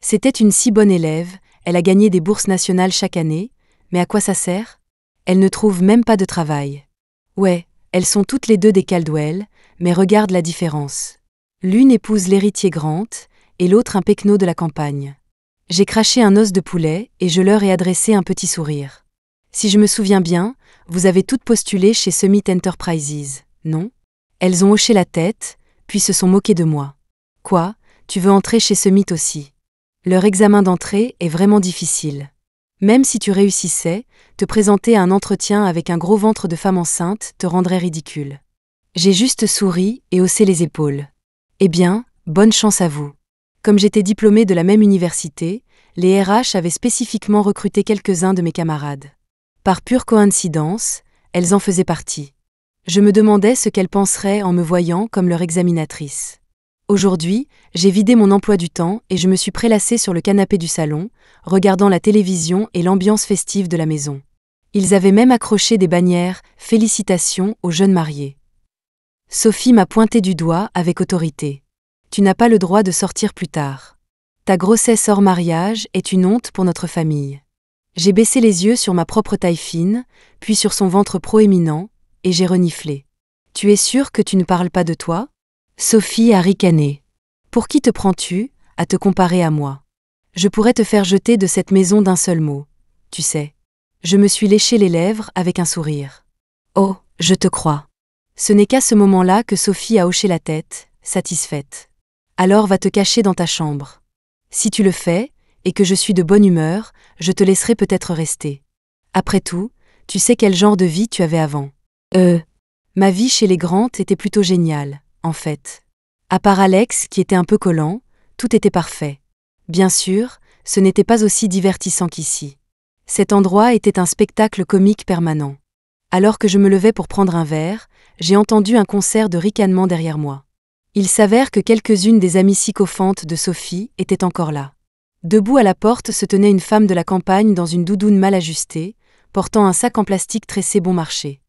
[SPEAKER 1] C'était une si bonne élève, elle a gagné des bourses nationales chaque année, mais à quoi ça sert ? Elle ne trouve même pas de travail. Ouais, elles sont toutes les deux des Caldwell, mais regarde la différence. L'une épouse l'héritier Grant, et l'autre un pecno de la campagne. J'ai craché un os de poulet et je leur ai adressé un petit sourire. Si je me souviens bien, vous avez toutes postulé chez Summit Enterprises, non ? Elles ont hoché la tête, puis se sont moquées de moi. Quoi, tu veux entrer chez Summit aussi ? Leur examen d'entrée est vraiment difficile. Même si tu réussissais, te présenter à un entretien avec un gros ventre de femme enceinte te rendrait ridicule. J'ai juste souri et haussé les épaules. Eh bien, bonne chance à vous. Comme j'étais diplômée de la même université, les RH avaient spécifiquement recruté quelques-uns de mes camarades. Par pure coïncidence, elles en faisaient partie. Je me demandais ce qu'elles penseraient en me voyant comme leur examinatrice. Aujourd'hui, j'ai vidé mon emploi du temps et je me suis prélassée sur le canapé du salon, regardant la télévision et l'ambiance festive de la maison. Ils avaient même accroché des bannières « Félicitations aux jeunes mariés ». Sophie m'a pointé du doigt avec autorité. « Tu n'as pas le droit de sortir plus tard. Ta grossesse hors mariage est une honte pour notre famille. » J'ai baissé les yeux sur ma propre taille fine, puis sur son ventre proéminent, et j'ai reniflé. « Tu es sûre que tu ne parles pas de toi ?» Sophie a ricané. « Pour qui te prends-tu, à te comparer à moi ? Je pourrais te faire jeter de cette maison d'un seul mot, tu sais. » Je me suis léché les lèvres avec un sourire. « Oh, je te crois. » Ce n'est qu'à ce moment-là que Sophie a hoché la tête, satisfaite. « Alors va te cacher dans ta chambre. Si tu le fais, et que je suis de bonne humeur, je te laisserai peut-être rester. Après tout, tu sais quel genre de vie tu avais avant. » Ma vie chez les Grant était plutôt géniale, en fait. À part Alex qui était un peu collant, tout était parfait. Bien sûr, ce n'était pas aussi divertissant qu'ici. Cet endroit était un spectacle comique permanent. Alors que je me levais pour prendre un verre, j'ai entendu un concert de ricanements derrière moi. Il s'avère que quelques-unes des amies sycophantes de Sophie étaient encore là. Debout à la porte se tenait une femme de la campagne dans une doudoune mal ajustée, portant un sac en plastique tressé bon marché.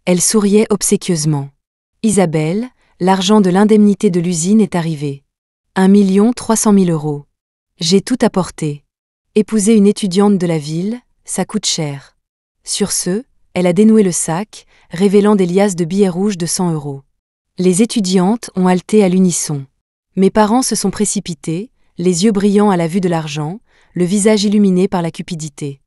[SPEAKER 1] Elle souriait obséquieusement. « Isabelle, l'argent de l'indemnité de l'usine est arrivé. 1 300 000 €. J'ai tout apporté. Épouser une étudiante de la ville, ça coûte cher. » Sur ce, elle a dénoué le sac, révélant des liasses de billets rouges de 100 €. Les étudiantes ont haleté à l'unisson. Mes parents se sont précipités, les yeux brillants à la vue de l'argent, le visage illuminé par la cupidité.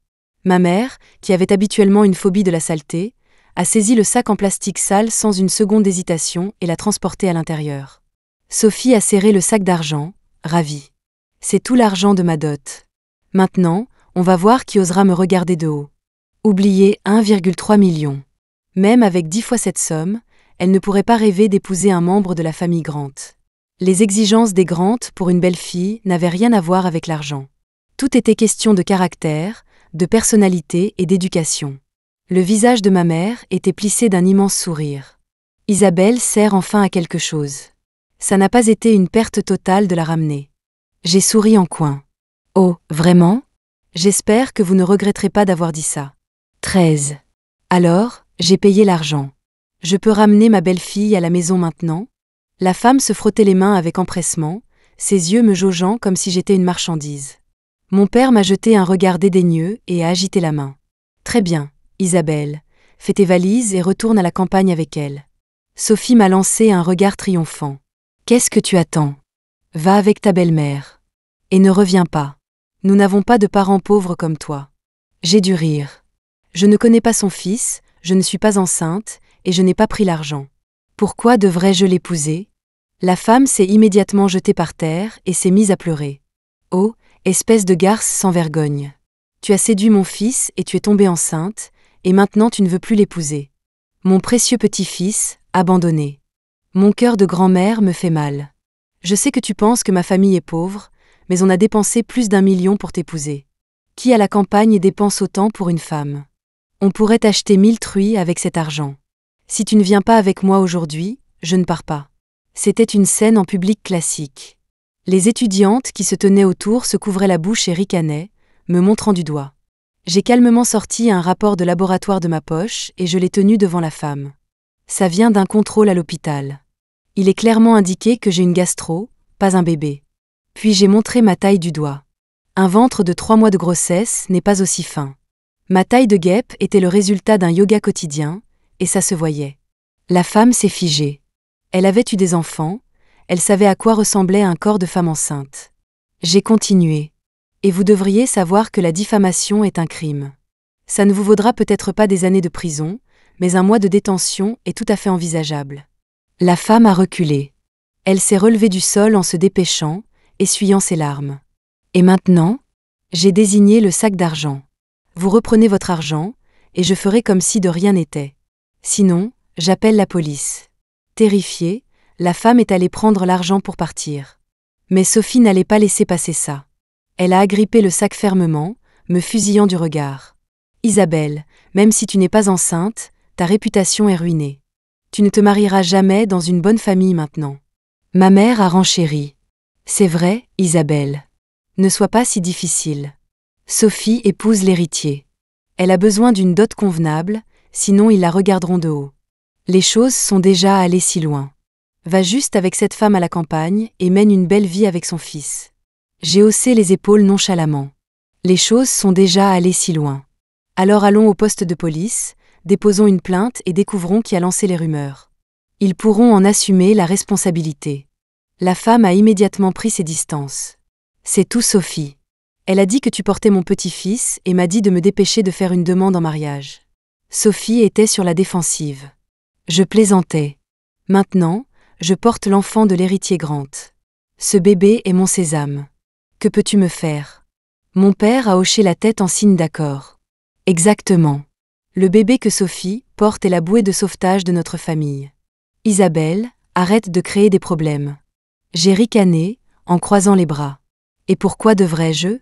[SPEAKER 1] Ma mère, qui avait habituellement une phobie de la saleté, a saisi le sac en plastique sale sans une seconde d'hésitation et l'a transporté à l'intérieur. Sophie a serré le sac d'argent, ravie. C'est tout l'argent de ma dot. Maintenant, on va voir qui osera me regarder de haut. Oubliez 1,3 million. Même avec 10 fois cette somme, elle ne pourrait pas rêver d'épouser un membre de la famille Grant. Les exigences des Grant pour une belle-fille n'avaient rien à voir avec l'argent. Tout était question de caractère, de personnalité et d'éducation. Le visage de ma mère était plissé d'un immense sourire. Isabelle sert enfin à quelque chose. Ça n'a pas été une perte totale de la ramener. J'ai souri en coin. Oh, vraiment ? J'espère que vous ne regretterez pas d'avoir dit ça. 13. Alors, j'ai payé l'argent. Je peux ramener ma belle-fille à la maison maintenant ? La femme se frottait les mains avec empressement, ses yeux me jaugeant comme si j'étais une marchandise. Mon père m'a jeté un regard dédaigneux et a agité la main. Très bien, Isabelle, fais tes valises et retourne à la campagne avec elle. Sophie m'a lancé un regard triomphant. Qu'est-ce que tu attends ? Va avec ta belle-mère. Et ne reviens pas. Nous n'avons pas de parents pauvres comme toi. J'ai dû rire. Je ne connais pas son fils, je ne suis pas enceinte, et je n'ai pas pris l'argent. Pourquoi devrais-je l'épouser ? La femme s'est immédiatement jetée par terre et s'est mise à pleurer. Oh, espèce de garce sans vergogne. Tu as séduit mon fils et tu es tombée enceinte, et maintenant tu ne veux plus l'épouser. Mon précieux petit-fils, abandonné. Mon cœur de grand-mère me fait mal. Je sais que tu penses que ma famille est pauvre, mais on a dépensé plus d'1 million pour t'épouser. Qui à la campagne dépense autant pour une femme ? On pourrait acheter 1000 truies avec cet argent. Si tu ne viens pas avec moi aujourd'hui, je ne pars pas. C'était une scène en public classique. Les étudiantes qui se tenaient autour se couvraient la bouche et ricanaient, me montrant du doigt. J'ai calmement sorti un rapport de laboratoire de ma poche et je l'ai tenu devant la femme. Ça vient d'un contrôle à l'hôpital. Il est clairement indiqué que j'ai une gastro, pas un bébé. Puis j'ai montré ma taille du doigt. Un ventre de 3 mois de grossesse n'est pas aussi fin. Ma taille de guêpe était le résultat d'un yoga quotidien, et ça se voyait. La femme s'est figée. Elle avait eu des enfants, elle savait à quoi ressemblait un corps de femme enceinte. J'ai continué. Et vous devriez savoir que la diffamation est un crime. Ça ne vous vaudra peut-être pas des années de prison, mais un mois de détention est tout à fait envisageable. La femme a reculé. Elle s'est relevée du sol en se dépêchant, essuyant ses larmes. Et maintenant ? J'ai désigné le sac d'argent. Vous reprenez votre argent, et je ferai comme si de rien n'était. Sinon, j'appelle la police. Terrifiée, la femme est allée prendre l'argent pour partir. Mais Sophie n'allait pas laisser passer ça. Elle a agrippé le sac fermement, me fusillant du regard. Isabelle, même si tu n'es pas enceinte, ta réputation est ruinée. Tu ne te marieras jamais dans une bonne famille maintenant. Ma mère a renchéri. C'est vrai, Isabelle. Ne sois pas si difficile. Sophie épouse l'héritier. Elle a besoin d'une dot convenable, sinon ils la regarderont de haut. Les choses sont déjà allées si loin. Va juste avec cette femme à la campagne et mène une belle vie avec son fils. J'ai haussé les épaules nonchalamment. Les choses sont déjà allées si loin. Alors allons au poste de police, déposons une plainte et découvrons qui a lancé les rumeurs. Ils pourront en assumer la responsabilité. La femme a immédiatement pris ses distances. C'est tout Sophie. Elle a dit que tu portais mon petit-fils et m'a dit de me dépêcher de faire une demande en mariage. Sophie était sur la défensive. Je plaisantais. Maintenant, je porte l'enfant de l'héritier Grant. Ce bébé est mon sésame. Que peux-tu me faire ? Mon père a hoché la tête en signe d'accord. Exactement. Le bébé que Sophie porte est la bouée de sauvetage de notre famille. Isabelle, arrête de créer des problèmes. J'ai ricané, en croisant les bras. Et pourquoi devrais-je ?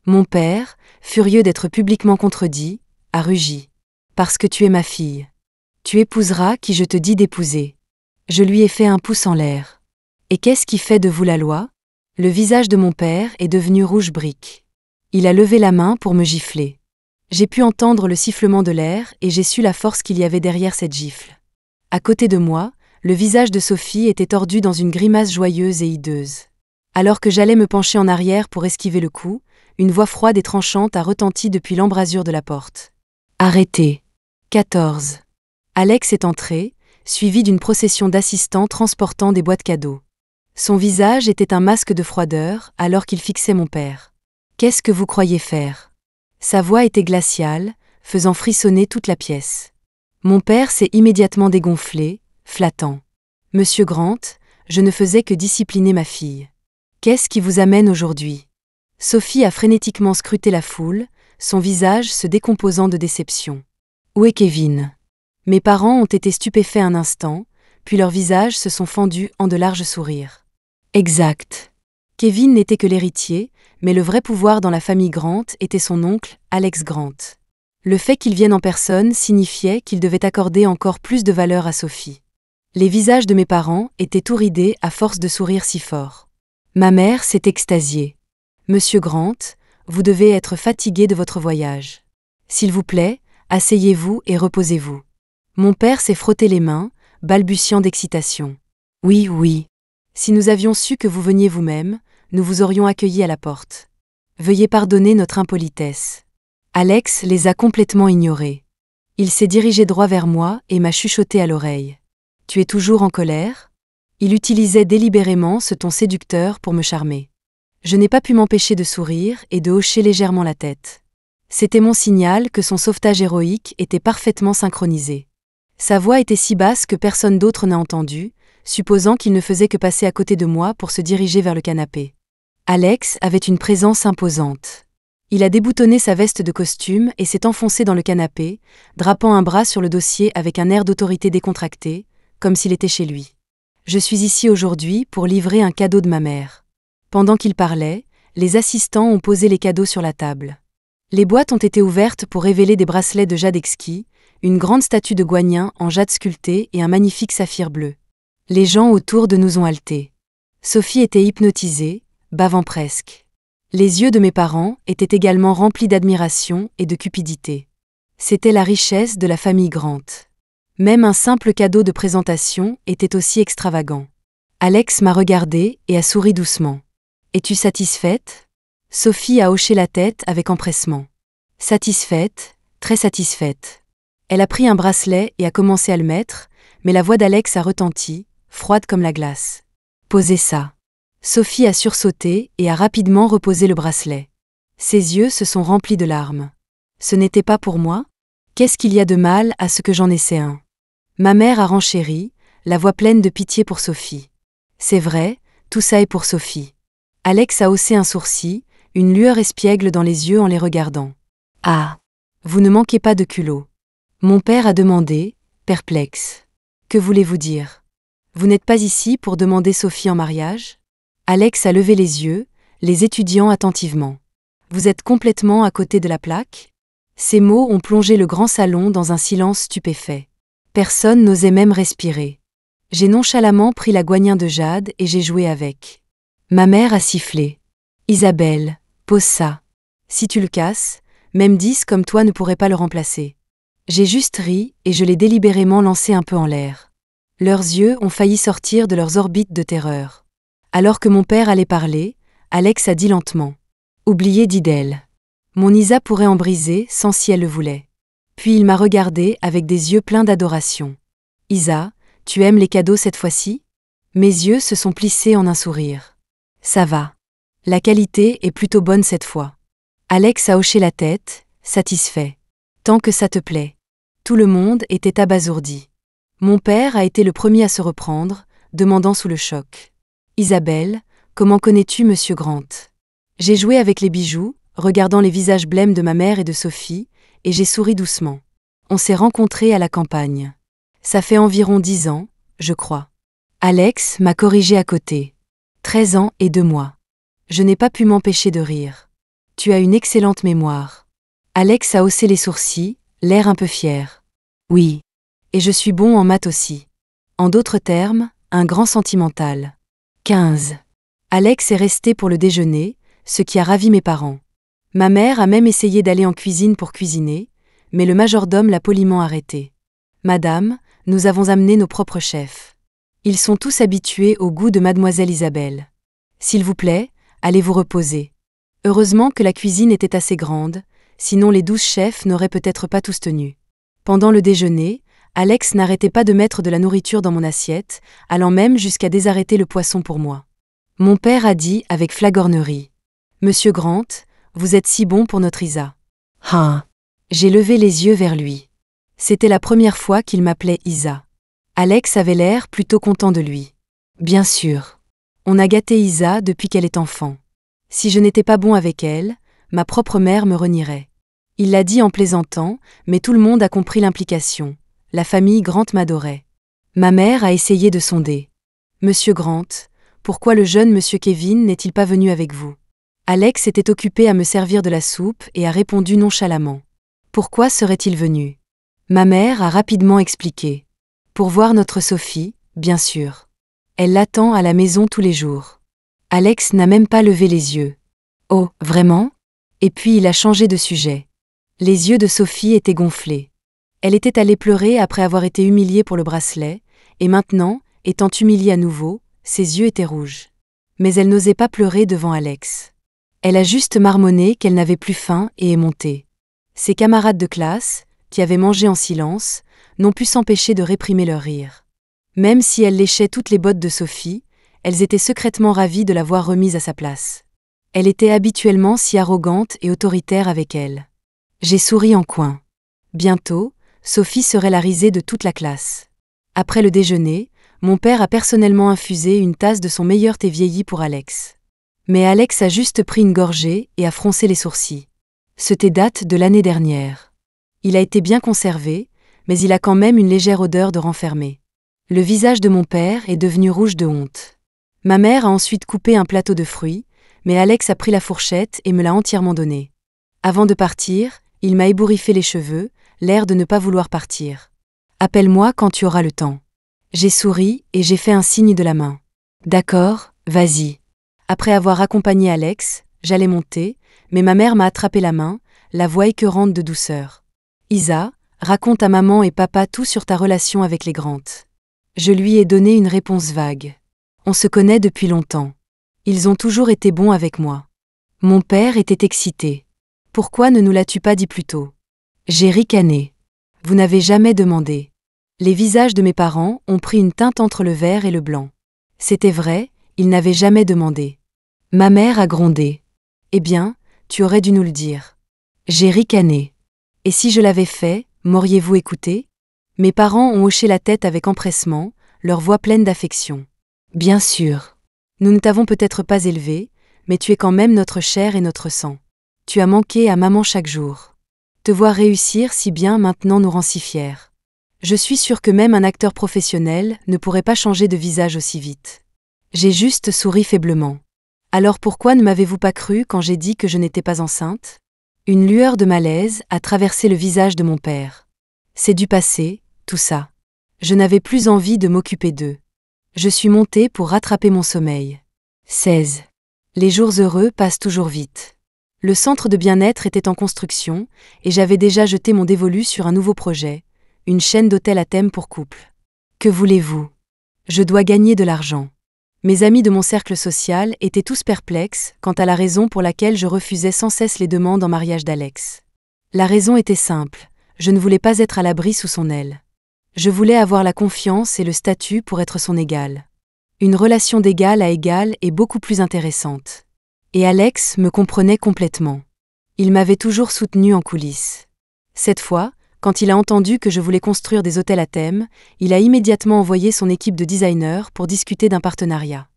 [SPEAKER 1] Mon père, furieux d'être publiquement contredit, a rugi. Parce que tu es ma fille. Tu épouseras qui je te dis d'épouser. Je lui ai fait un pouce en l'air. Et qu'est-ce qui fait de vous la loi ? Le visage de mon père est devenu rouge brique. Il a levé la main pour me gifler. J'ai pu entendre le sifflement de l'air et j'ai su la force qu'il y avait derrière cette gifle. À côté de moi, le visage de Sophie était tordu dans une grimace joyeuse et hideuse. Alors que j'allais me pencher en arrière pour esquiver le coup, une voix froide et tranchante a retenti depuis l'embrasure de la porte. Arrêtez. 14. Alex est entré, suivi d'une procession d'assistants transportant des boîtes cadeaux. Son visage était un masque de froideur alors qu'il fixait mon père. Qu'est-ce que vous croyez faire ? Sa voix était glaciale, faisant frissonner toute la pièce. Mon père s'est immédiatement dégonflé, flattant. Monsieur Grant, je ne faisais que discipliner ma fille. Qu'est-ce qui vous amène aujourd'hui ? Sophie a frénétiquement scruté la foule, son visage se décomposant de déception. Où est Kevin ? Mes parents ont été stupéfaits un instant, puis leurs visages se sont fendus en de larges sourires. Exact. Kevin n'était que l'héritier, mais le vrai pouvoir dans la famille Grant était son oncle, Alex Grant. Le fait qu'il vienne en personne signifiait qu'il devait accorder encore plus de valeur à Sophie. Les visages de mes parents étaient tout ridés à force de sourire si fort. Ma mère s'est extasiée. Monsieur Grant, vous devez être fatigué de votre voyage. S'il vous plaît, asseyez-vous et reposez-vous. Mon père s'est frotté les mains, balbutiant d'excitation. Oui, oui. Si nous avions su que vous veniez vous-même, nous vous aurions accueillis à la porte. Veuillez pardonner notre impolitesse. Alex les a complètement ignorés. Il s'est dirigé droit vers moi et m'a chuchoté à l'oreille. Tu es toujours en colère ? Il utilisait délibérément ce ton séducteur pour me charmer. Je n'ai pas pu m'empêcher de sourire et de hocher légèrement la tête. C'était mon signal que son sauvetage héroïque était parfaitement synchronisé. Sa voix était si basse que personne d'autre n'a entendu, supposant qu'il ne faisait que passer à côté de moi pour se diriger vers le canapé. Alex avait une présence imposante. Il a déboutonné sa veste de costume et s'est enfoncé dans le canapé, drapant un bras sur le dossier avec un air d'autorité décontracté, comme s'il était chez lui. Je suis ici aujourd'hui pour livrer un cadeau de ma mère. Pendant qu'il parlait, les assistants ont posé les cadeaux sur la table. Les boîtes ont été ouvertes pour révéler des bracelets de jade exquis, une grande statue de Guanyin en jade sculpté et un magnifique saphir bleu. Les gens autour de nous ont haleté. Sophie était hypnotisée, bavant presque. Les yeux de mes parents étaient également remplis d'admiration et de cupidité. C'était la richesse de la famille Grant. Même un simple cadeau de présentation était aussi extravagant. Alex m'a regardée et a souri doucement. « Es-tu satisfaite ?» Sophie a hoché la tête avec empressement. « Satisfaite, très satisfaite. » Elle a pris un bracelet et a commencé à le mettre, mais la voix d'Alex a retenti, froide comme la glace. « Posez ça. » Sophie a sursauté et a rapidement reposé le bracelet. Ses yeux se sont remplis de larmes. « Ce n'était pas pour moi ? Qu'est-ce qu'il y a de mal à ce que j'en essaie un ? » Ma mère a renchéri, la voix pleine de pitié pour Sophie. « C'est vrai, tout ça est pour Sophie. » Alex a haussé un sourcil, une lueur espiègle dans les yeux en les regardant. « Ah ! Vous ne manquez pas de culot. » Mon père a demandé, perplexe. « Que voulez-vous dire ? Vous n'êtes pas ici pour demander Sophie en mariage ? » Alex a levé les yeux, les étudiant attentivement. « Vous êtes complètement à côté de la plaque ?» Ces mots ont plongé le grand salon dans un silence stupéfait. Personne n'osait même respirer. J'ai nonchalamment pris la Guanyin de jade et j'ai joué avec. Ma mère a sifflé. « Isabelle, pose ça. Si tu le casses, même 10 comme toi ne pourraient pas le remplacer. » J'ai juste ri et je l'ai délibérément lancé un peu en l'air. Leurs yeux ont failli sortir de leurs orbites de terreur. Alors que mon père allait parler, Alex a dit lentement. « Oubliez d'Idel. Mon Isa pourrait en briser sans si elle le voulait. » Puis il m'a regardé avec des yeux pleins d'adoration. « Isa, tu aimes les cadeaux cette fois-ci ?» Mes yeux se sont plissés en un sourire. « Ça va. La qualité est plutôt bonne cette fois. » Alex a hoché la tête, satisfait. « Tant que ça te plaît. » Tout le monde était abasourdi. Mon père a été le premier à se reprendre, demandant sous le choc. « Isabelle, comment connais-tu Monsieur Grant ?» J'ai joué avec les bijoux, regardant les visages blêmes de ma mère et de Sophie, et j'ai souri doucement. On s'est rencontrés à la campagne. Ça fait environ 10 ans, je crois. Alex m'a corrigé à côté. 13 ans et 2 mois. Je n'ai pas pu m'empêcher de rire. Tu as une excellente mémoire. Alex a haussé les sourcils, l'air un peu fier. Oui. Et je suis bon en maths aussi. En d'autres termes, un grand sentimental. 15. Alex est resté pour le déjeuner, ce qui a ravi mes parents. Ma mère a même essayé d'aller en cuisine pour cuisiner, mais le majordome l'a poliment arrêté. Madame, nous avons amené nos propres chefs. Ils sont tous habitués au goût de mademoiselle Isabelle. S'il vous plaît, allez vous reposer. Heureusement que la cuisine était assez grande, sinon les 12 chefs n'auraient peut-être pas tous tenu. Pendant le déjeuner, Alex n'arrêtait pas de mettre de la nourriture dans mon assiette, allant même jusqu'à désarrêter le poisson pour moi. Mon père a dit avec flagornerie. « Monsieur Grant, vous êtes si bon pour notre Isa. » Ah. J'ai levé les yeux vers lui. C'était la première fois qu'il m'appelait Isa. Alex avait l'air plutôt content de lui. Bien sûr. On a gâté Isa depuis qu'elle est enfant. Si je n'étais pas bon avec elle, ma propre mère me renierait. Il l'a dit en plaisantant, mais tout le monde a compris l'implication. La famille Grant m'adorait. Ma mère a essayé de sonder. « Monsieur Grant, pourquoi le jeune monsieur Kevin n'est-il pas venu avec vous ?» Alex était occupé à me servir de la soupe et a répondu nonchalamment. « Pourquoi serait-il venu ?» Ma mère a rapidement expliqué. « Pour voir notre Sophie, bien sûr. Elle l'attend à la maison tous les jours. » Alex n'a même pas levé les yeux. « Oh, vraiment ?» Et puis il a changé de sujet. Les yeux de Sophie étaient gonflés. Elle était allée pleurer après avoir été humiliée pour le bracelet, et maintenant, étant humiliée à nouveau, ses yeux étaient rouges. Mais elle n'osait pas pleurer devant Alex. Elle a juste marmonné qu'elle n'avait plus faim et est montée. Ses camarades de classe, qui avaient mangé en silence, n'ont pu s'empêcher de réprimer leur rire. Même si elle léchait toutes les bottes de Sophie, elles étaient secrètement ravies de la voir remise à sa place. Elle était habituellement si arrogante et autoritaire avec elle. J'ai souri en coin. Bientôt, Sophie serait la risée de toute la classe. Après le déjeuner, mon père a personnellement infusé une tasse de son meilleur thé vieilli pour Alex. Mais Alex a juste pris une gorgée et a froncé les sourcils. Ce thé date de l'année dernière. Il a été bien conservé, mais il a quand même une légère odeur de renfermé. Le visage de mon père est devenu rouge de honte. Ma mère a ensuite coupé un plateau de fruits, mais Alex a pris la fourchette et me l'a entièrement donné. Avant de partir, il m'a ébouriffé les cheveux, l'air de ne pas vouloir partir. « Appelle-moi quand tu auras le temps. » J'ai souri et j'ai fait un signe de la main. « D'accord, vas-y. » Après avoir accompagné Alex, j'allais monter, mais ma mère m'a attrapé la main, la voix écœurante de douceur. « Isa, raconte à maman et papa tout sur ta relation avec les Grant. » Je lui ai donné une réponse vague. « On se connaît depuis longtemps. Ils ont toujours été bons avec moi. » Mon père était excité. « Pourquoi ne nous l'as-tu pas dit plus tôt ?» J'ai ricané. « Vous n'avez jamais demandé. » Les visages de mes parents ont pris une teinte entre le vert et le blanc. C'était vrai, ils n'avaient jamais demandé. Ma mère a grondé. « Eh bien, tu aurais dû nous le dire. » J'ai ricané. « Et si je l'avais fait, m'auriez-vous écouté ?» Mes parents ont hoché la tête avec empressement, leur voix pleine d'affection. « Bien sûr. Nous ne t'avons peut-être pas élevé, mais tu es quand même notre chair et notre sang. Tu as manqué à maman chaque jour. Te voir réussir si bien maintenant nous rend si fiers. Je suis sûre que même un acteur professionnel ne pourrait pas changer de visage aussi vite. » J'ai juste souri faiblement. « Alors pourquoi ne m'avez-vous pas cru quand j'ai dit que je n'étais pas enceinte ?» Une lueur de malaise a traversé le visage de mon père. « C'est du passé, tout ça. Je n'avais plus envie de m'occuper d'eux. Je suis montée pour rattraper mon sommeil. » 16. Les jours heureux passent toujours vite. Le centre de bien-être était en construction, et j'avais déjà jeté mon dévolu sur un nouveau projet, une chaîne d'hôtels à thème pour couple. Que voulez-vous? Je dois gagner de l'argent. Mes amis de mon cercle social étaient tous perplexes quant à la raison pour laquelle je refusais sans cesse les demandes en mariage d'Alex. La raison était simple, je ne voulais pas être à l'abri sous son aile. Je voulais avoir la confiance et le statut pour être son égal. Une relation d'égal à égal est beaucoup plus intéressante. Et Alex me comprenait complètement. Il m'avait toujours soutenu en coulisses. Cette fois, quand il a entendu que je voulais construire des hôtels à thème, il a immédiatement envoyé son équipe de designers pour discuter d'un partenariat.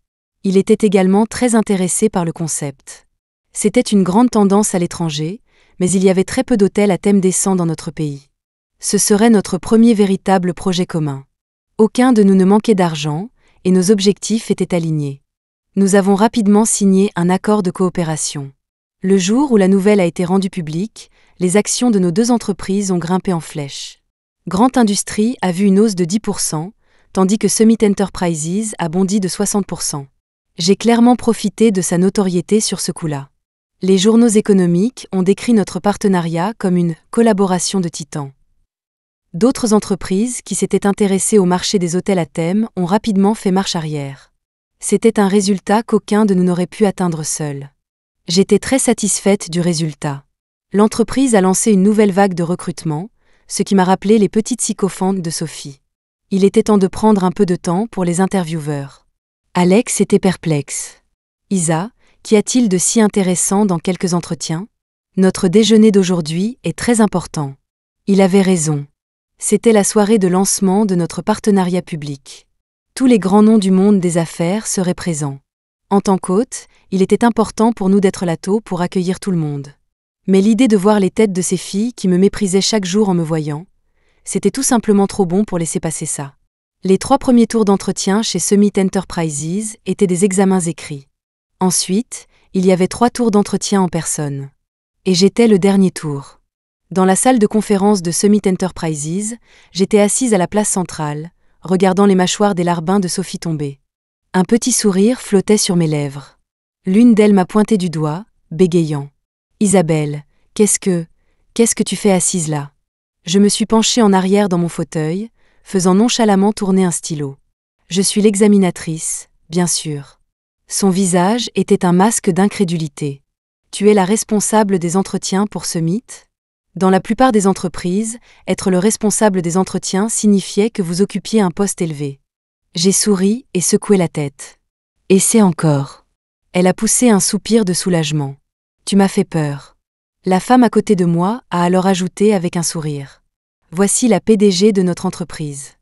[SPEAKER 1] Il était également très intéressé par le concept. C'était une grande tendance à l'étranger, mais il y avait très peu d'hôtels à thème décent dans notre pays. Ce serait notre premier véritable projet commun. Aucun de nous ne manquait d'argent, et nos objectifs étaient alignés. Nous avons rapidement signé un accord de coopération. Le jour où la nouvelle a été rendue publique, les actions de nos deux entreprises ont grimpé en flèche. Grant Industries a vu une hausse de 10%, tandis que Summit Enterprises a bondi de 60%. J'ai clairement profité de sa notoriété sur ce coup-là. Les journaux économiques ont décrit notre partenariat comme une collaboration de titans. D'autres entreprises qui s'étaient intéressées au marché des hôtels à thème ont rapidement fait marche arrière. C'était un résultat qu'aucun de nous n'aurait pu atteindre seul. J'étais très satisfaite du résultat. L'entreprise a lancé une nouvelle vague de recrutement, ce qui m'a rappelé les petites sycophantes de Sophie. Il était temps de prendre un peu de temps pour les intervieweurs. Alex était perplexe. Isa, qu'y a-t-il de si intéressant dans quelques entretiens ? Notre déjeuner d'aujourd'hui est très important. Il avait raison. C'était la soirée de lancement de notre partenariat public. Tous les grands noms du monde des affaires seraient présents. En tant qu'hôte, il était important pour nous d'être là tôt pour accueillir tout le monde. Mais l'idée de voir les têtes de ces filles qui me méprisaient chaque jour en me voyant, c'était tout simplement trop bon pour laisser passer ça. Les 3 premiers tours d'entretien chez Summit Enterprises étaient des examens écrits. Ensuite, il y avait 3 tours d'entretien en personne. Et j'étais le dernier tour. Dans la salle de conférence de Summit Enterprises, j'étais assise à la place centrale, regardant les mâchoires des larbins de Sophie tomber. Un petit sourire flottait sur mes lèvres. L'une d'elles m'a pointé du doigt, bégayant. « Isabelle, qu'est-ce que tu fais assise là ?» Je me suis penchée en arrière dans mon fauteuil, faisant nonchalamment tourner un stylo. « Je suis l'examinatrice, bien sûr. » Son visage était un masque d'incrédulité. « Tu es la responsable des entretiens pour Summit ? » Dans la plupart des entreprises, être le responsable des entretiens signifiait que vous occupiez un poste élevé. J'ai souri et secoué la tête. « Essaie encore. » Elle a poussé un soupir de soulagement. « Tu m'as fait peur. » La femme à côté de moi a alors ajouté avec un sourire. « Voici la PDG de notre entreprise.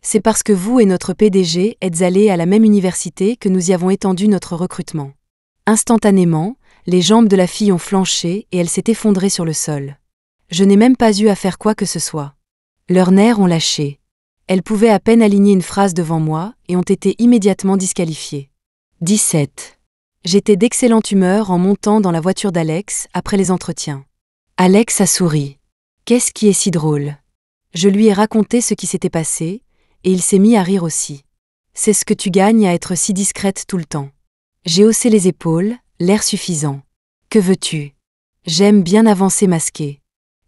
[SPEAKER 1] C'est parce que vous et notre PDG êtes allés à la même université que nous y avons étendu notre recrutement. » Instantanément, les jambes de la fille ont flanché et elle s'est effondrée sur le sol. Je n'ai même pas eu à faire quoi que ce soit. Leurs nerfs ont lâché. Elles pouvaient à peine aligner une phrase devant moi et ont été immédiatement disqualifiées. 17. J'étais d'excellente humeur en montant dans la voiture d'Alex après les entretiens. Alex a souri. Qu'est-ce qui est si drôle ? Je lui ai raconté ce qui s'était passé, et il s'est mis à rire aussi. C'est ce que tu gagnes à être si discrète tout le temps. J'ai haussé les épaules, l'air suffisant. Que veux-tu ? J'aime bien avancer masqué.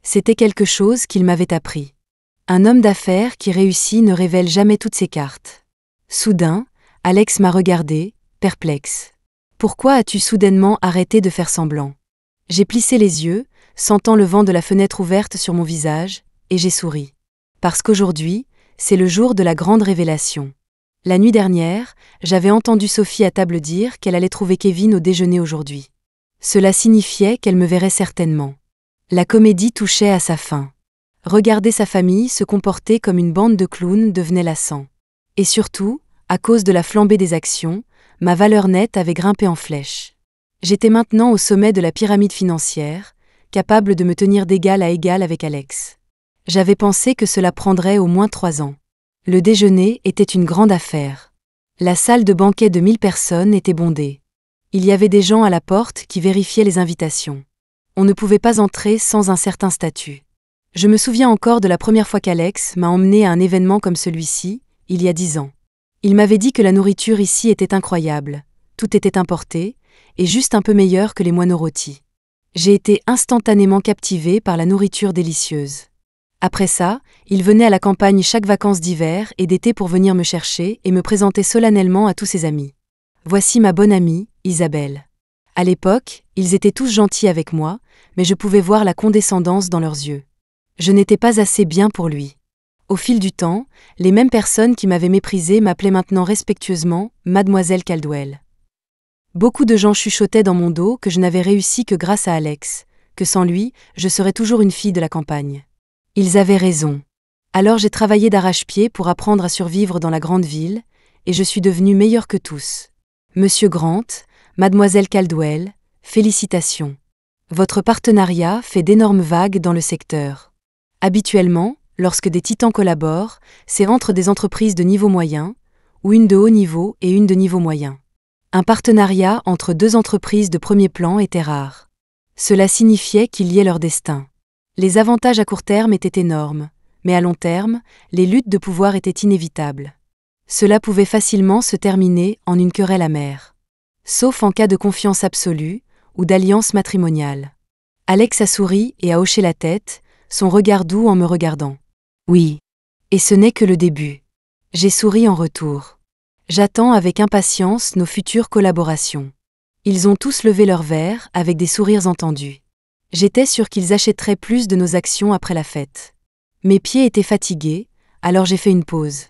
[SPEAKER 1] C'était quelque chose qu'il m'avait appris. Un homme d'affaires qui réussit ne révèle jamais toutes ses cartes. Soudain, Alex m'a regardé, perplexe. Pourquoi as-tu soudainement arrêté de faire semblant ? J'ai plissé les yeux, sentant le vent de la fenêtre ouverte sur mon visage, et j'ai souri. Parce qu'aujourd'hui, c'est le jour de la grande révélation. La nuit dernière, j'avais entendu Sophie à table dire qu'elle allait trouver Kevin au déjeuner aujourd'hui. Cela signifiait qu'elle me verrait certainement. La comédie touchait à sa fin. Regarder sa famille se comporter comme une bande de clowns devenait lassant. Et surtout, à cause de la flambée des actions, ma valeur nette avait grimpé en flèche. J'étais maintenant au sommet de la pyramide financière, capable de me tenir d'égal à égal avec Alex. J'avais pensé que cela prendrait au moins 3 ans. Le déjeuner était une grande affaire. La salle de banquet de 1000 personnes était bondée. Il y avait des gens à la porte qui vérifiaient les invitations. On ne pouvait pas entrer sans un certain statut. Je me souviens encore de la première fois qu'Alex m'a emmené à un événement comme celui-ci, il y a 10 ans. Il m'avait dit que la nourriture ici était incroyable, tout était importé, et juste un peu meilleur que les moineaux rôtis. J'ai été instantanément captivée par la nourriture délicieuse. Après ça, il venait à la campagne chaque vacances d'hiver et d'été pour venir me chercher et me présenter solennellement à tous ses amis. Voici ma bonne amie, Isabelle. À l'époque, ils étaient tous gentils avec moi, mais je pouvais voir la condescendance dans leurs yeux. Je n'étais pas assez bien pour lui. Au fil du temps, les mêmes personnes qui m'avaient méprisée m'appelaient maintenant respectueusement Mademoiselle Caldwell. Beaucoup de gens chuchotaient dans mon dos que je n'avais réussi que grâce à Alex, que sans lui, je serais toujours une fille de la campagne. Ils avaient raison. Alors j'ai travaillé d'arrache-pied pour apprendre à survivre dans la grande ville, et je suis devenue meilleure que tous. Monsieur Grant, Mademoiselle Caldwell, félicitations. Votre partenariat fait d'énormes vagues dans le secteur. Habituellement, lorsque des titans collaborent, c'est entre des entreprises de niveau moyen, ou une de haut niveau et une de niveau moyen. Un partenariat entre 2 entreprises de premier plan était rare. Cela signifiait qu'ils liaient leur destin. Les avantages à court terme étaient énormes, mais à long terme, les luttes de pouvoir étaient inévitables. Cela pouvait facilement se terminer en une querelle amère. Sauf en cas de confiance absolue ou d'alliance matrimoniale. Alex a souri et a hoché la tête, son regard doux en me regardant. Oui. Et ce n'est que le début. J'ai souri en retour. J'attends avec impatience nos futures collaborations. Ils ont tous levé leurs verres avec des sourires entendus. J'étais sûre qu'ils achèteraient plus de nos actions après la fête. Mes pieds étaient fatigués, alors j'ai fait une pause.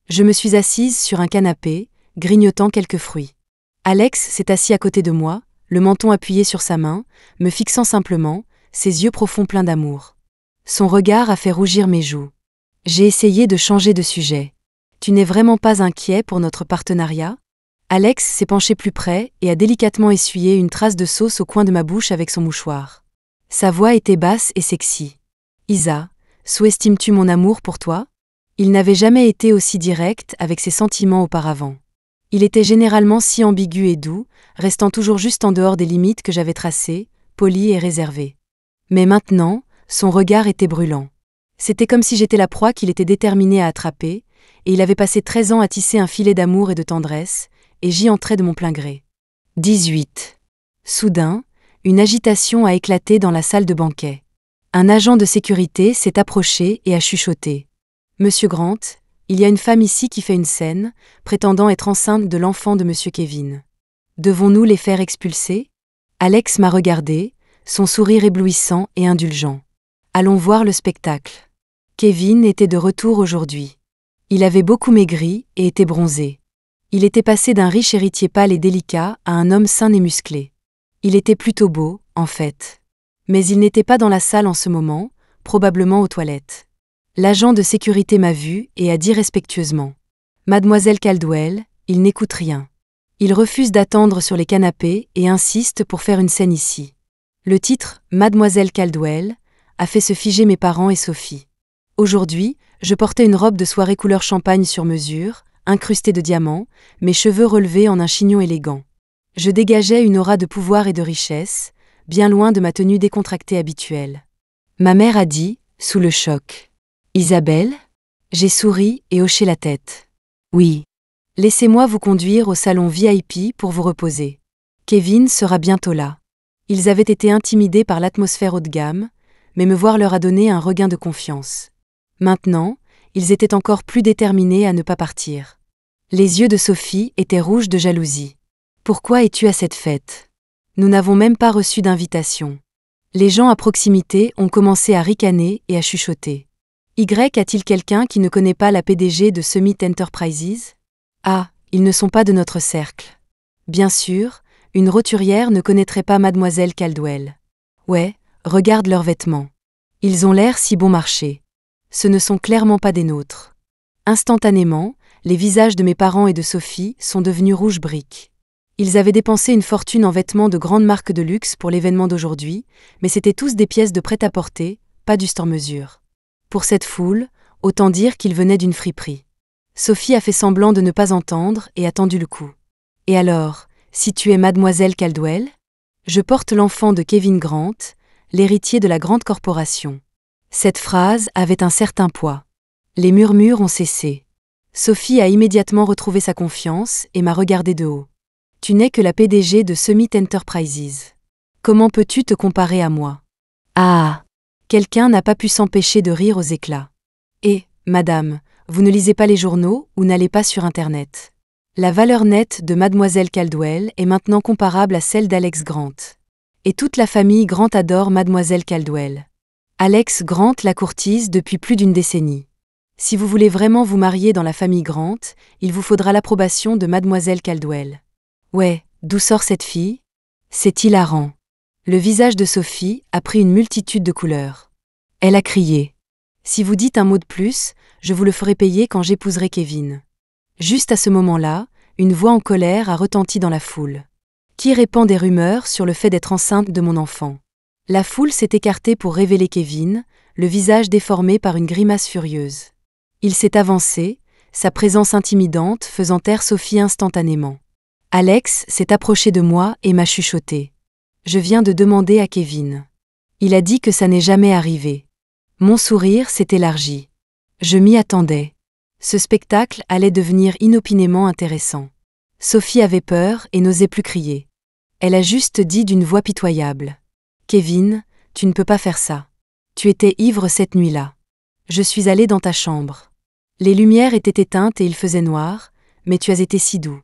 [SPEAKER 1] Je me suis assise sur un canapé, grignotant quelques fruits. Alex s'est assis à côté de moi, le menton appuyé sur sa main, me fixant simplement, ses yeux profonds pleins d'amour. Son regard a fait rougir mes joues. J'ai essayé de changer de sujet. Tu n'es vraiment pas inquiet pour notre partenariat ? Alex s'est penché plus près et a délicatement essuyé une trace de sauce au coin de ma bouche avec son mouchoir. Sa voix était basse et sexy. Isa, sous-estimes-tu mon amour pour toi ? Il n'avait jamais été aussi direct avec ses sentiments auparavant. Il était généralement si ambigu et doux, restant toujours juste en dehors des limites que j'avais tracées, poli et réservé. Mais maintenant, son regard était brûlant. C'était comme si j'étais la proie qu'il était déterminé à attraper, et il avait passé 13 ans à tisser un filet d'amour et de tendresse, et j'y entrais de mon plein gré. 18. Soudain, une agitation a éclaté dans la salle de banquet. Un agent de sécurité s'est approché et a chuchoté. « Monsieur Grant, il y a une femme ici qui fait une scène, prétendant être enceinte de l'enfant de Monsieur Kevin. Devons-nous les faire expulser ?» Alex m'a regardé, son sourire éblouissant et indulgent. « Allons voir le spectacle. » Kevin était de retour aujourd'hui. Il avait beaucoup maigri et était bronzé. Il était passé d'un riche héritier pâle et délicat à un homme sain et musclé. Il était plutôt beau, en fait. Mais il n'était pas dans la salle en ce moment, probablement aux toilettes. L'agent de sécurité m'a vu et a dit respectueusement. « Mademoiselle Caldwell, il n'écoute rien. Il refuse d'attendre sur les canapés et insiste pour faire une scène ici. » Le titre « Mademoiselle Caldwell » a fait se figer mes parents et Sophie. Aujourd'hui, je portais une robe de soirée couleur champagne sur mesure, incrustée de diamants, mes cheveux relevés en un chignon élégant. Je dégageais une aura de pouvoir et de richesse, bien loin de ma tenue décontractée habituelle. Ma mère a dit, sous le choc. « Isabelle ?» J'ai souri et hoché la tête. « Oui. Laissez-moi vous conduire au salon VIP pour vous reposer. Kevin sera bientôt là. » Ils avaient été intimidés par l'atmosphère haut de gamme, mais me voir leur a donné un regain de confiance. Maintenant, ils étaient encore plus déterminés à ne pas partir. Les yeux de Sophie étaient rouges de jalousie. « Pourquoi es-tu à cette fête ? Nous n'avons même pas reçu d'invitation. » Les gens à proximité ont commencé à ricaner et à chuchoter. Y a-t-il quelqu'un qui ne connaît pas la PDG de Summit Enterprises ? Ah, ils ne sont pas de notre cercle. Bien sûr, une roturière ne connaîtrait pas Mademoiselle Caldwell. Ouais, regarde leurs vêtements. Ils ont l'air si bon marché. Ce ne sont clairement pas des nôtres. Instantanément, les visages de mes parents et de Sophie sont devenus rouges briques. Ils avaient dépensé une fortune en vêtements de grandes marques de luxe pour l'événement d'aujourd'hui, mais c'étaient tous des pièces de prêt-à-porter, pas du sur-mesure. Pour cette foule, autant dire qu'ils venaient d'une friperie. Sophie a fait semblant de ne pas entendre et a tendu le cou. « Et alors, si tu es Mademoiselle Caldwell ? Je porte l'enfant de Kevin Grant, l'héritier de la grande corporation. » Cette phrase avait un certain poids. Les murmures ont cessé. Sophie a immédiatement retrouvé sa confiance et m'a regardé de haut. « Tu n'es que la PDG de Summit Enterprises. Comment peux-tu te comparer à moi ? » Ah ! Quelqu'un n'a pas pu s'empêcher de rire aux éclats. « Et, madame, vous ne lisez pas les journaux ou n'allez pas sur Internet. La valeur nette de Mademoiselle Caldwell est maintenant comparable à celle d'Alex Grant. Et toute la famille Grant adore Mademoiselle Caldwell. Alex Grant la courtise depuis plus d'une décennie. Si vous voulez vraiment vous marier dans la famille Grant, il vous faudra l'approbation de Mademoiselle Caldwell. » Ouais, d'où sort cette fille ? C'est hilarant. Le visage de Sophie a pris une multitude de couleurs. Elle a crié. « Si vous dites un mot de plus, je vous le ferai payer quand j'épouserai Kevin. » Juste à ce moment-là, une voix en colère a retenti dans la foule. Qui répand des rumeurs sur le fait d'être enceinte de mon enfant ? La foule s'est écartée pour révéler Kevin, le visage déformé par une grimace furieuse. Il s'est avancé, sa présence intimidante faisant taire Sophie instantanément. Alex s'est approché de moi et m'a chuchoté. « Je viens de demander à Kevin. Il a dit que ça n'est jamais arrivé. » Mon sourire s'est élargi. Je m'y attendais. Ce spectacle allait devenir inopinément intéressant. Sophie avait peur et n'osait plus crier. Elle a juste dit d'une voix pitoyable. « Kevin, tu ne peux pas faire ça. Tu étais ivre cette nuit-là. Je suis allée dans ta chambre. Les lumières étaient éteintes et il faisait noir, mais tu as été si doux.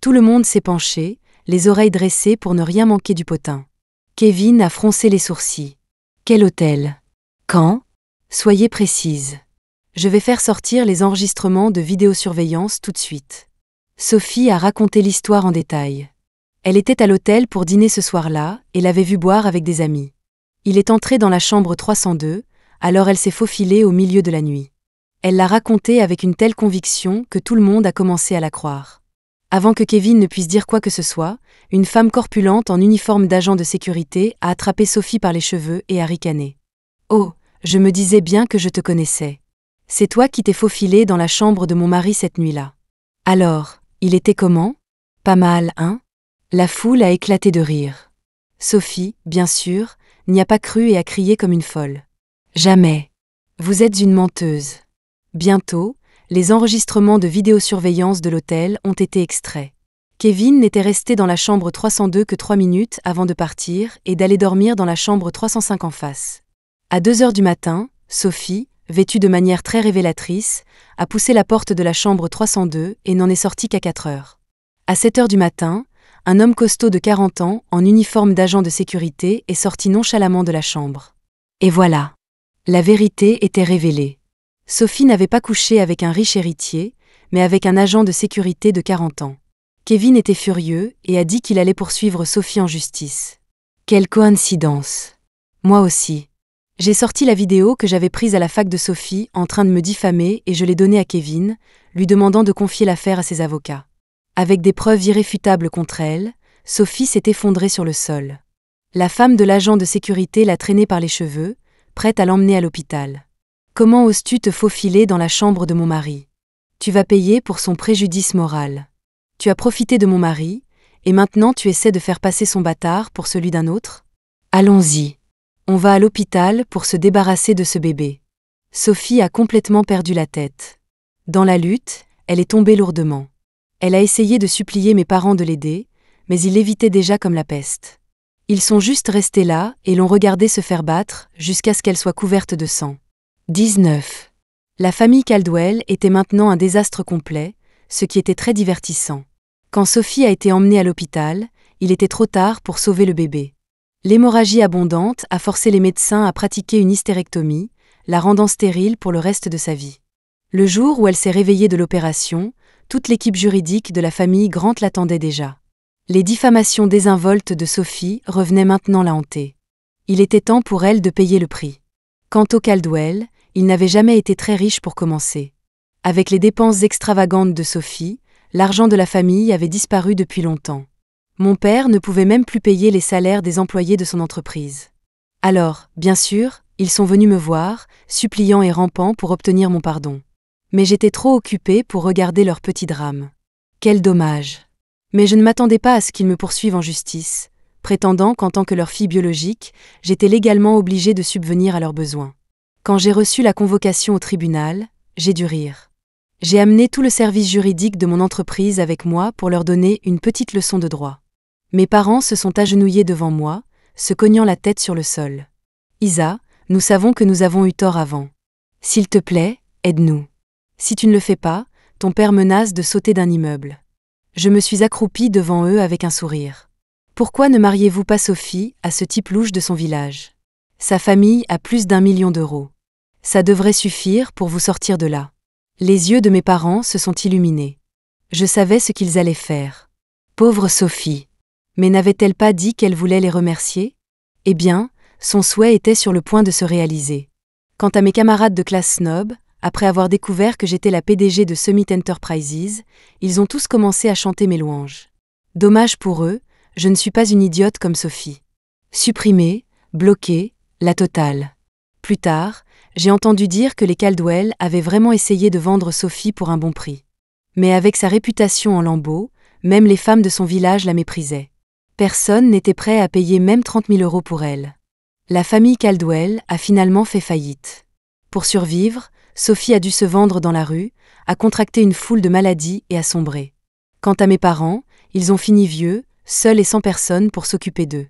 [SPEAKER 1] Tout le monde s'est penché, les oreilles dressées pour ne rien manquer du potin. » Kevin a froncé les sourcils. « Quel hôtel? Quand? Soyez précise. Je vais faire sortir les enregistrements de vidéosurveillance tout de suite. » Sophie a raconté l'histoire en détail. Elle était à l'hôtel pour dîner ce soir-là et l'avait vu boire avec des amis. Il est entré dans la chambre 302, alors elle s'est faufilée au milieu de la nuit. Elle l'a raconté avec une telle conviction que tout le monde a commencé à la croire. Avant que Kevin ne puisse dire quoi que ce soit, une femme corpulente en uniforme d'agent de sécurité a attrapé Sophie par les cheveux et a ricané. « Oh, je me disais bien que je te connaissais. C'est toi qui t'es faufilée dans la chambre de mon mari cette nuit-là. Alors, il était comment? Pas mal, hein ?» La foule a éclaté de rire. Sophie, bien sûr, n'y a pas cru et a crié comme une folle. « Jamais. Vous êtes une menteuse. » Bientôt, les enregistrements de vidéosurveillance de l'hôtel ont été extraits. Kevin n'était resté dans la chambre 302 que 3 minutes avant de partir et d'aller dormir dans la chambre 305 en face. À 2 heures du matin, Sophie, vêtue de manière très révélatrice, a poussé la porte de la chambre 302 et n'en est sortie qu'à 4 heures. À 7 heures du matin, un homme costaud de 40 ans, en uniforme d'agent de sécurité, est sorti nonchalamment de la chambre. Et voilà. La vérité était révélée. Sophie n'avait pas couché avec un riche héritier, mais avec un agent de sécurité de 40 ans. Kevin était furieux et a dit qu'il allait poursuivre Sophie en justice. Quelle coïncidence! Moi aussi. J'ai sorti la vidéo que j'avais prise à la fac de Sophie en train de me diffamer et je l'ai donnée à Kevin, lui demandant de confier l'affaire à ses avocats. Avec des preuves irréfutables contre elle, Sophie s'est effondrée sur le sol. La femme de l'agent de sécurité l'a traînée par les cheveux, prête à l'emmener à l'hôpital. « Comment oses-tu te faufiler dans la chambre de mon mari? Tu vas payer pour son préjudice moral. Tu as profité de mon mari, et maintenant tu essaies de faire passer son bâtard pour celui d'un autre? Allons-y. On va à l'hôpital pour se débarrasser de ce bébé. » Sophie a complètement perdu la tête. Dans la lutte, elle est tombée lourdement. Elle a essayé de supplier mes parents de l'aider, mais ils l'évitaient déjà comme la peste. Ils sont juste restés là et l'ont regardée se faire battre jusqu'à ce qu'elle soit couverte de sang. 19. La famille Caldwell était maintenant un désastre complet, ce qui était très divertissant. Quand Sophie a été emmenée à l'hôpital, il était trop tard pour sauver le bébé. L'hémorragie abondante a forcé les médecins à pratiquer une hystérectomie, la rendant stérile pour le reste de sa vie. Le jour où elle s'est réveillée de l'opération, toute l'équipe juridique de la famille Grant l'attendait déjà. Les diffamations désinvoltes de Sophie revenaient maintenant la hanter. Il était temps pour elle de payer le prix. Quant au Caldwell, il n'avait jamais été très riche pour commencer. Avec les dépenses extravagantes de Sophie, l'argent de la famille avait disparu depuis longtemps. Mon père ne pouvait même plus payer les salaires des employés de son entreprise. Alors, bien sûr, ils sont venus me voir, suppliants et rampants pour obtenir mon pardon. Mais j'étais trop occupée pour regarder leur petit drame. Quel dommage! Mais je ne m'attendais pas à ce qu'ils me poursuivent en justice, prétendant qu'en tant que leur fille biologique, j'étais légalement obligée de subvenir à leurs besoins. Quand j'ai reçu la convocation au tribunal, j'ai dû rire. J'ai amené tout le service juridique de mon entreprise avec moi pour leur donner une petite leçon de droit. Mes parents se sont agenouillés devant moi, se cognant la tête sur le sol. « Isa, nous savons que nous avons eu tort avant. S'il te plaît, aide-nous. Si tu ne le fais pas, ton père menace de sauter d'un immeuble. » Je me suis accroupie devant eux avec un sourire. « Pourquoi ne mariez-vous pas Sophie à ce type louche de son village? Sa famille a plus d'1 million d'euros. Ça devrait suffire pour vous sortir de là. » Les yeux de mes parents se sont illuminés. Je savais ce qu'ils allaient faire. Pauvre Sophie. Mais n'avait-elle pas dit qu'elle voulait les remercier? Eh bien, son souhait était sur le point de se réaliser. Quant à mes camarades de classe snob, après avoir découvert que j'étais la PDG de Summit Enterprises, ils ont tous commencé à chanter mes louanges. Dommage pour eux, je ne suis pas une idiote comme Sophie. Supprimée, bloquée, la totale. Plus tard, j'ai entendu dire que les Caldwell avaient vraiment essayé de vendre Sophie pour un bon prix. Mais avec sa réputation en lambeaux, même les femmes de son village la méprisaient. Personne n'était prêt à payer même 30 000 € pour elle. La famille Caldwell a finalement fait faillite. Pour survivre, Sophie a dû se vendre dans la rue, a contracté une foule de maladies et a sombré. Quant à mes parents, ils ont fini vieux, seuls et sans personne pour s'occuper d'eux.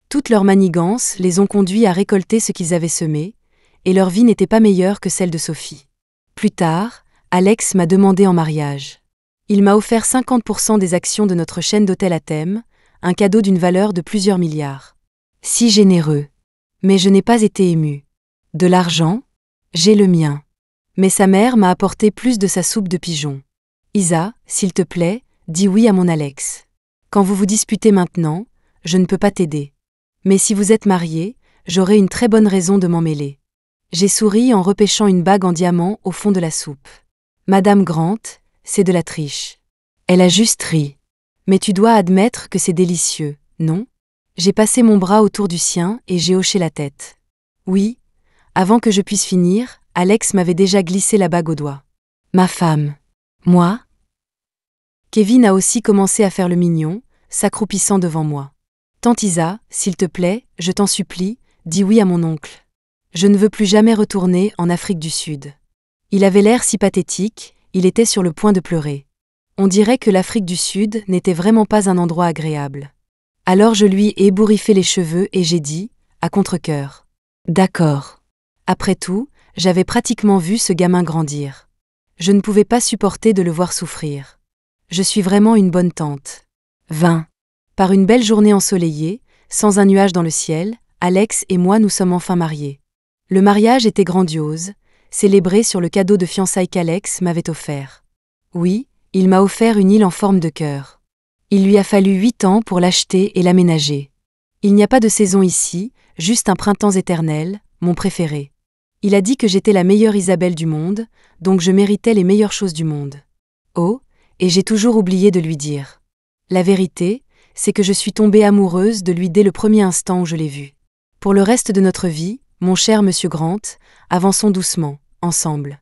[SPEAKER 1] Toutes leurs manigances les ont conduits à récolter ce qu'ils avaient semé, et leur vie n'était pas meilleure que celle de Sophie. Plus tard, Alex m'a demandé en mariage. Il m'a offert 50% des actions de notre chaîne d'hôtels à thème, un cadeau d'une valeur de plusieurs milliards. Si généreux. Mais je n'ai pas été émue. De l'argent? J'ai le mien. Mais sa mère m'a apporté plus de sa soupe de pigeon. Isa, s'il te plaît, dis oui à mon Alex. Quand vous vous disputez maintenant, je ne peux pas t'aider. Mais si vous êtes mariés, j'aurai une très bonne raison de m'en mêler. J'ai souri en repêchant une bague en diamant au fond de la soupe. Madame Grant, c'est de la triche. Elle a juste ri. Mais tu dois admettre que c'est délicieux, non? J'ai passé mon bras autour du sien et j'ai hoché la tête. Oui, avant que je puisse finir, Alex m'avait déjà glissé la bague au doigt. Ma femme. Moi? Kevin a aussi commencé à faire le mignon, s'accroupissant devant moi. Tante Isa, s'il te plaît, je t'en supplie, dis oui à mon oncle. Je ne veux plus jamais retourner en Afrique du Sud. Il avait l'air si pathétique, il était sur le point de pleurer. On dirait que l'Afrique du Sud n'était vraiment pas un endroit agréable. Alors je lui ai ébouriffé les cheveux et j'ai dit, à contre-cœur. D'accord. Après tout, j'avais pratiquement vu ce gamin grandir. Je ne pouvais pas supporter de le voir souffrir. Je suis vraiment une bonne tante. 20. Par une belle journée ensoleillée, sans un nuage dans le ciel, Alex et moi nous sommes enfin mariés. Le mariage était grandiose, célébré sur le cadeau de fiançailles qu'Alex m'avait offert. Oui, il m'a offert une île en forme de cœur. Il lui a fallu 8 ans pour l'acheter et l'aménager. Il n'y a pas de saison ici, juste un printemps éternel, mon préféré. Il a dit que j'étais la meilleure Isabelle du monde, donc je méritais les meilleures choses du monde. Oh, et j'ai toujours oublié de lui dire. La vérité, c'est que je suis tombée amoureuse de lui dès le premier instant où je l'ai vu. Pour le reste de notre vie, mon cher monsieur Grant, avançons doucement, ensemble.